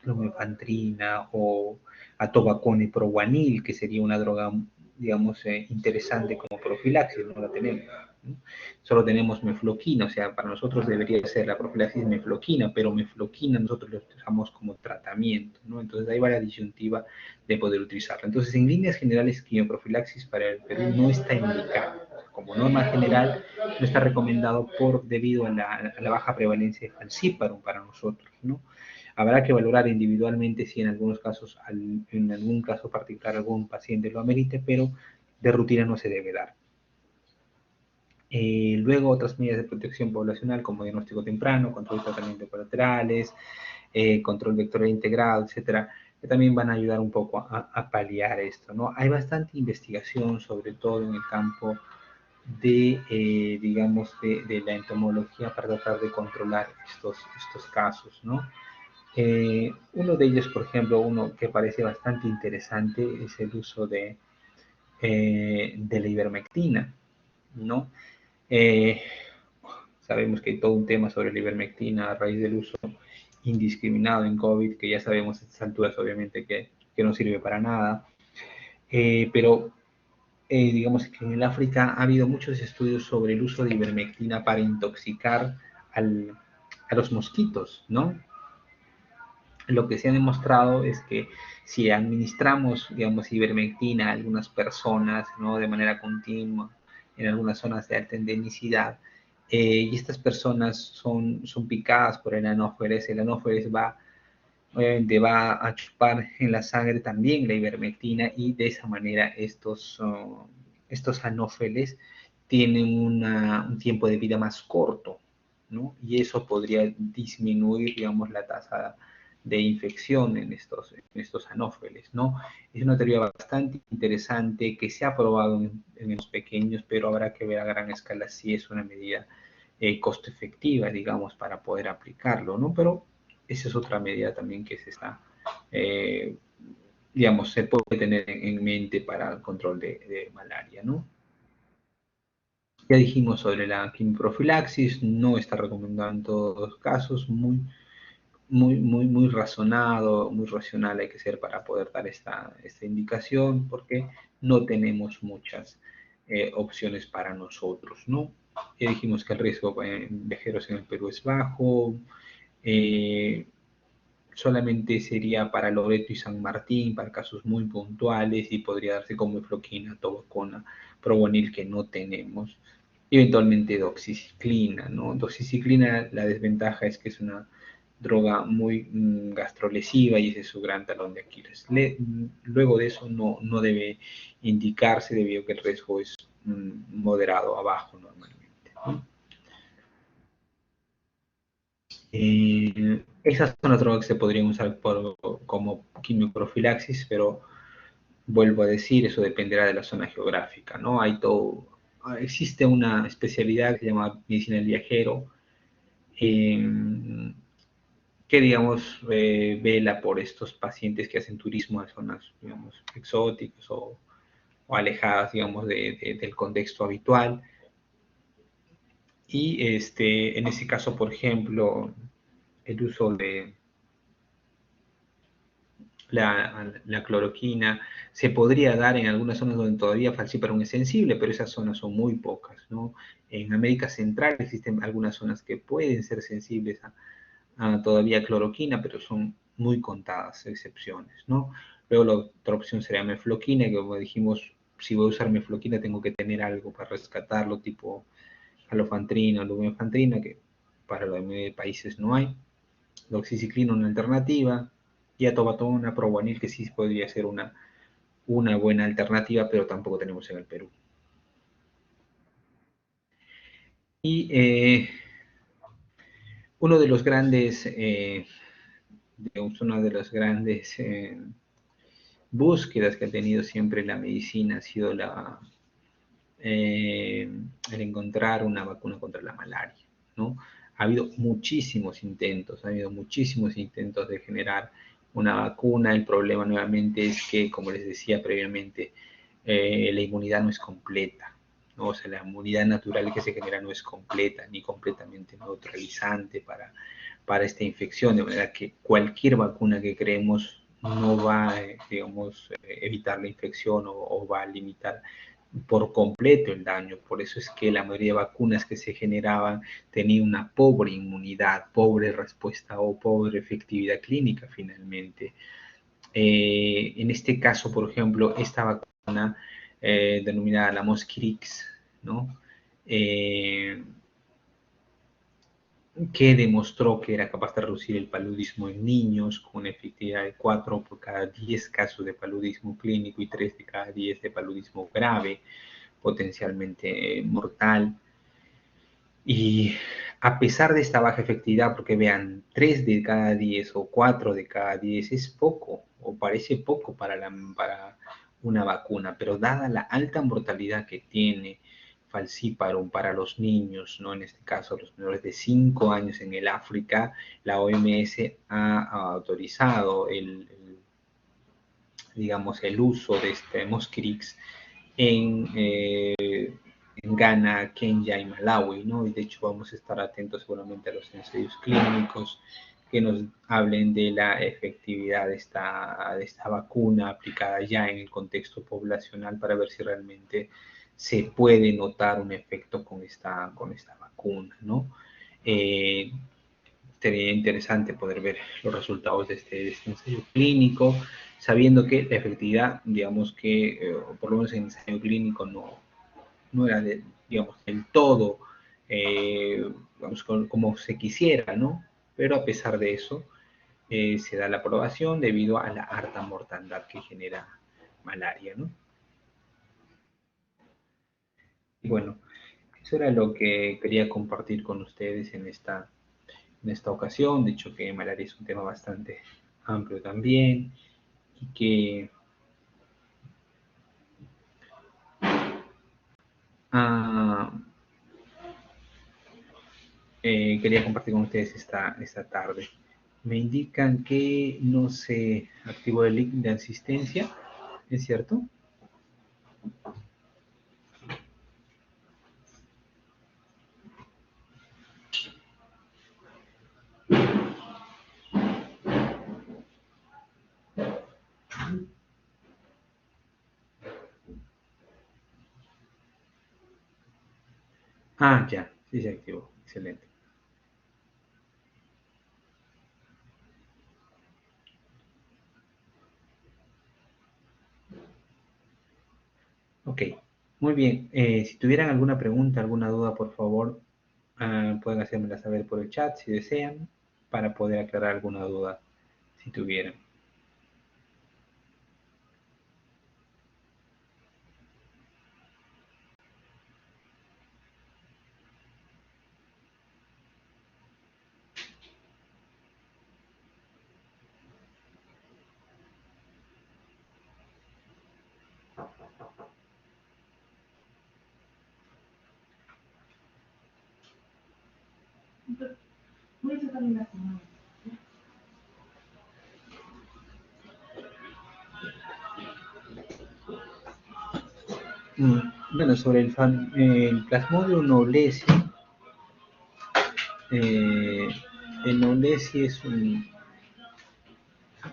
lumefantrina o atobacone proguanil, que sería una droga, digamos, interesante como profilaxis, no la tenemos. ¿no? Solo tenemos mefloquina, o sea, para nosotros debería ser la profilaxis mefloquina, pero mefloquina nosotros lo usamos como tratamiento, ¿no? Entonces ahí va la disyuntiva de poder utilizarla. Entonces, en líneas generales, quimioprofilaxis para el Perú no está indicado. Como norma general, no está recomendado debido a la baja prevalencia de falciparum para nosotros, ¿no? Habrá que valorar individualmente si en algunos casos, en algún caso particular, algún paciente lo amerite, pero de rutina no se debe dar. Luego, otras medidas de protección poblacional como diagnóstico temprano, control de tratamientos colaterales, control vectorial integrado, etcétera, que también van a ayudar un poco a paliar esto, ¿no? Hay bastante investigación, sobre todo en el campo digamos, de la entomología para tratar de controlar estos casos, ¿no? Uno de ellos, por ejemplo, uno que parece bastante interesante es el uso de la ivermectina, ¿no? Eh, Sabemos que hay todo un tema sobre la ivermectina a raíz del uso indiscriminado en COVID, que ya sabemos a estas alturas obviamente que no sirve para nada, pero digamos que en el África ha habido muchos estudios sobre el uso de ivermectina para intoxicar a los mosquitos, ¿no? Lo que se ha demostrado es que si administramos, digamos, ivermectina a algunas personas, ¿no? De manera continua, en algunas zonas de alta endemicidad, y estas personas son picadas por el anófeles obviamente va a chupar en la sangre también la ivermectina y de esa manera estos anófeles tienen un tiempo de vida más corto, ¿no? Y eso podría disminuir, digamos, la tasa de infección en estos anófeles, ¿no? Es una teoría bastante interesante que se ha probado en los pequeños, pero habrá que ver a gran escala si es una medida costo efectiva, digamos, para poder aplicarlo, ¿no? Pero esa es otra medida también que se está, eh, digamos, se puede tener en mente para el control de malaria, ¿no? Ya dijimos sobre la quimioprofilaxis, no está recomendado en todos los casos, muy razonado, muy racional hay que ser para poder dar esta indicación, porque no tenemos muchas opciones para nosotros, ¿no? Ya dijimos que el riesgo en viajeros en el Perú es bajo, eh, solamente sería para Loreto y San Martín, para casos muy puntuales, y podría darse como efloquina, tobacona, probonil que no tenemos. Y eventualmente doxiciclina, ¿no? Doxiciclina, la desventaja es que es una droga muy gastrolesiva y ese es su gran talón de Aquiles. Luego de eso no debe indicarse debido a que el riesgo es moderado abajo normalmente, ¿no? Esas son las drogas que se podrían usar como quimioprofilaxis, pero vuelvo a decir, eso dependerá de la zona geográfica, ¿no? Existe una especialidad que se llama medicina del viajero, eh, que, digamos, vela por estos pacientes que hacen turismo a zonas, digamos, exóticas o alejadas, digamos, del contexto habitual. Y en ese caso, por ejemplo, el uso de la cloroquina se podría dar en algunas zonas donde todavía falciparum es sensible, pero esas zonas son muy pocas, ¿no? En América Central existen algunas zonas que pueden ser sensibles a todavía cloroquina, pero son muy contadas excepciones, ¿no? Luego la otra opción sería mefloquina, que como dijimos, si voy a usar mefloquina tengo que tener algo para rescatarlo, tipo alofantrina o lumefantrina, que para la mayoría de países no hay. Doxiciclina una alternativa, y atobatona, probonil, que sí podría ser una buena alternativa, pero tampoco tenemos en el Perú. Y uno de los grandes, digamos, una de las grandes búsquedas que ha tenido siempre la medicina ha sido el encontrar una vacuna contra la malaria, ¿no? Ha habido muchísimos intentos, de generar una vacuna. El problema nuevamente es que, como les decía previamente, la inmunidad no es completa, ¿no? O sea, la inmunidad natural que se genera no es completa ni completamente neutralizante para esta infección, de manera que cualquier vacuna que creemos no va, digamos, evitar la infección o va a limitar por completo el daño. Por eso es que la mayoría de vacunas que se generaban tenían una pobre inmunidad, pobre respuesta o pobre efectividad clínica finalmente. En este caso, por ejemplo, esta vacuna denominada la Mosquirix, ¿no? Que demostró que era capaz de reducir el paludismo en niños con una efectividad de 4 por cada 10 casos de paludismo clínico y 3 de cada 10 de paludismo grave, potencialmente mortal. Y a pesar de esta baja efectividad, porque vean, 3 de cada 10 o 4 de cada 10 es poco, o parece poco para una vacuna, pero dada la alta mortalidad que tiene falciparum para los niños, ¿no? En este caso los menores de 5 años en el África, la OMS ha autorizado digamos, el uso de este Mosquirix en Ghana, Kenia y Malawi, ¿no? Y de hecho vamos a estar atentos seguramente a los ensayos clínicos que nos hablen de la efectividad de esta vacuna aplicada ya en el contexto poblacional para ver si realmente se puede notar un efecto con esta vacuna, ¿no? Sería interesante poder ver los resultados de este ensayo clínico, sabiendo que la efectividad, digamos que, por lo menos en el ensayo clínico, no era, digamos, del todo, digamos, como se quisiera, ¿no? Pero a pesar de eso, se da la aprobación debido a la alta mortandad que genera malaria, ¿no? Y bueno, eso era lo que quería compartir con ustedes en esta ocasión. De hecho, que malaria es un tema bastante amplio también y que ah, quería compartir con ustedes esta tarde. Me indican que no se activó el link de asistencia, ¿es cierto? Ah, ya, sí se activó, excelente. Ok, muy bien. Si tuvieran alguna pregunta, alguna duda, por favor, pueden hacérmela saber por el chat si desean, para poder aclarar alguna duda si tuvieran. Bueno, sobre el Plasmodium knowlesi, eh, el knowlesi es un,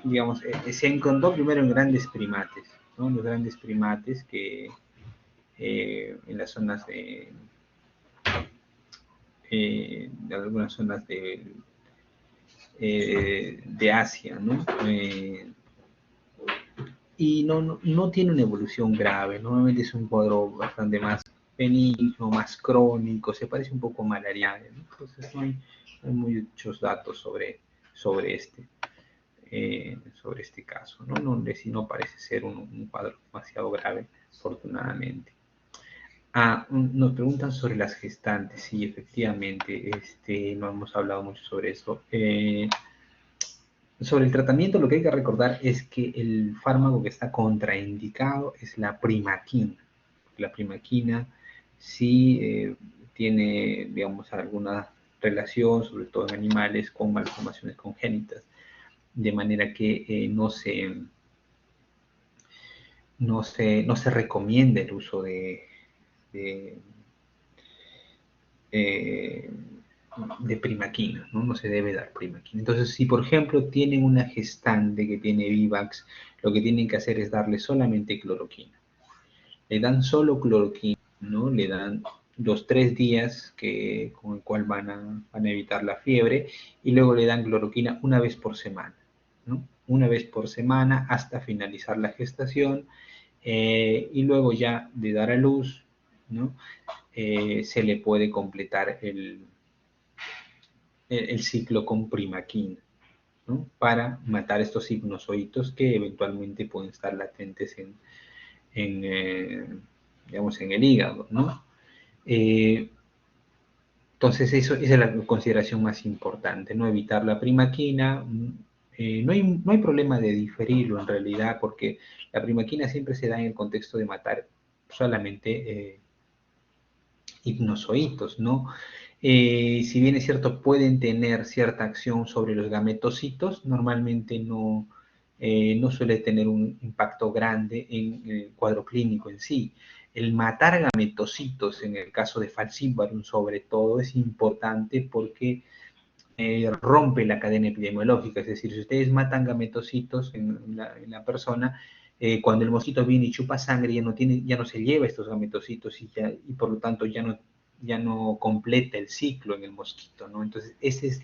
digamos, se encontró primero en grandes primates, ¿no? Los grandes primates que en las zonas de algunas zonas de Asia, ¿no? Y no tiene una evolución grave, normalmente es un cuadro bastante más benigno, más crónico, se parece un poco a malaria, ¿no? Entonces no hay muchos datos sobre este caso, ¿no? No parece ser un cuadro demasiado grave, afortunadamente. Nos preguntan sobre las gestantes, sí, efectivamente, no hemos hablado mucho sobre eso. Sobre el tratamiento, lo que hay que recordar es que el fármaco que está contraindicado es la primaquina. La primaquina sí tiene, digamos, alguna relación, sobre todo en animales, con malformaciones congénitas, de manera que no se recomienda el uso de, eh, de primaquina, ¿no? No se debe dar primaquina. Entonces, si por ejemplo tienen una gestante que tiene Vivax, lo que tienen que hacer es darle solamente cloroquina. le dan solo cloroquina, ¿no? Le dan los 3 días con el cual van a evitar la fiebre y luego le dan cloroquina una vez por semana, ¿no? Una vez por semana hasta finalizar la gestación y luego ya de dar a luz, ¿no? Se le puede completar el ciclo con primaquina, ¿no? Para matar estos signozoitos que eventualmente pueden estar latentes digamos, en el hígado, ¿no? Entonces, esa es la consideración más importante, ¿no? Evitar la primaquina. No hay problema de diferirlo en realidad, porque la primaquina siempre se da en el contexto de matar solamente hipnozoitos, ¿no? Si bien es cierto, pueden tener cierta acción sobre los gametocitos, normalmente no suele tener un impacto grande en el cuadro clínico en sí. El matar gametocitos, en el caso de falciparum sobre todo, es importante porque rompe la cadena epidemiológica, es decir, si ustedes matan gametocitos en la persona, cuando el mosquito viene y chupa sangre, ya no se lleva estos gametocitos y por lo tanto ya no completa el ciclo en el mosquito, ¿no? Entonces, esa es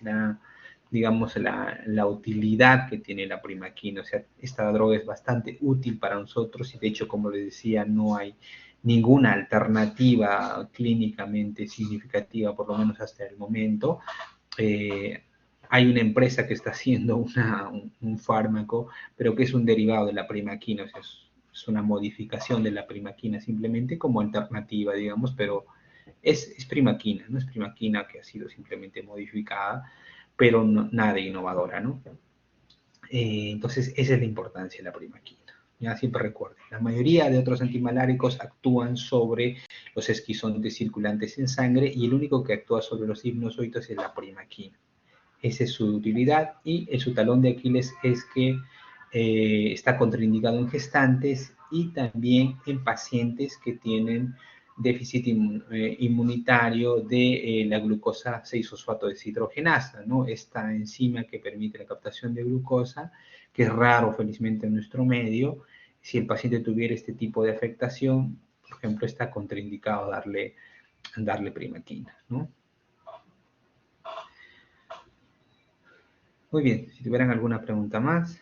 digamos, la utilidad que tiene la primaquina. O sea, esta droga es bastante útil para nosotros y de hecho, como les decía, no hay ninguna alternativa clínicamente significativa, por lo menos hasta el momento. Hay una empresa que está haciendo un fármaco, pero que es un derivado de la primaquina, o sea, es una modificación de la primaquina simplemente como alternativa, digamos, pero es primaquina, no es primaquina que ha sido simplemente modificada, pero nada innovadora, ¿no? Entonces, esa es la importancia de la primaquina. Ya siempre recuerden, la mayoría de otros antimaláricos actúan sobre los esquizontes circulantes en sangre y el único que actúa sobre los hipnozoitos es la primaquina. Esa es su utilidad y su talón de Aquiles es que está contraindicado en gestantes y también en pacientes que tienen déficit inmunitario de la glucosa 6-fosfato deshidrogenasa, ¿no? Esta enzima que permite la captación de glucosa, que es raro felizmente en nuestro medio. Si el paciente tuviera este tipo de afectación, por ejemplo, está contraindicado darle primaquina, ¿no? Muy bien, si tuvieran alguna pregunta más.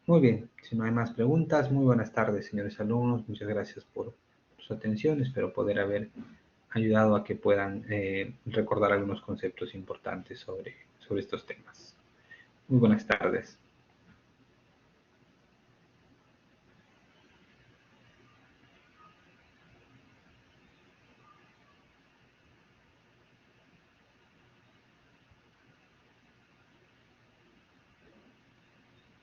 Muy bien, si no hay más preguntas, muy buenas tardes, señores alumnos. Muchas gracias por su atención. Espero poder haber ayudado a que puedan recordar algunos conceptos importantes sobre estos temas. Muy buenas tardes.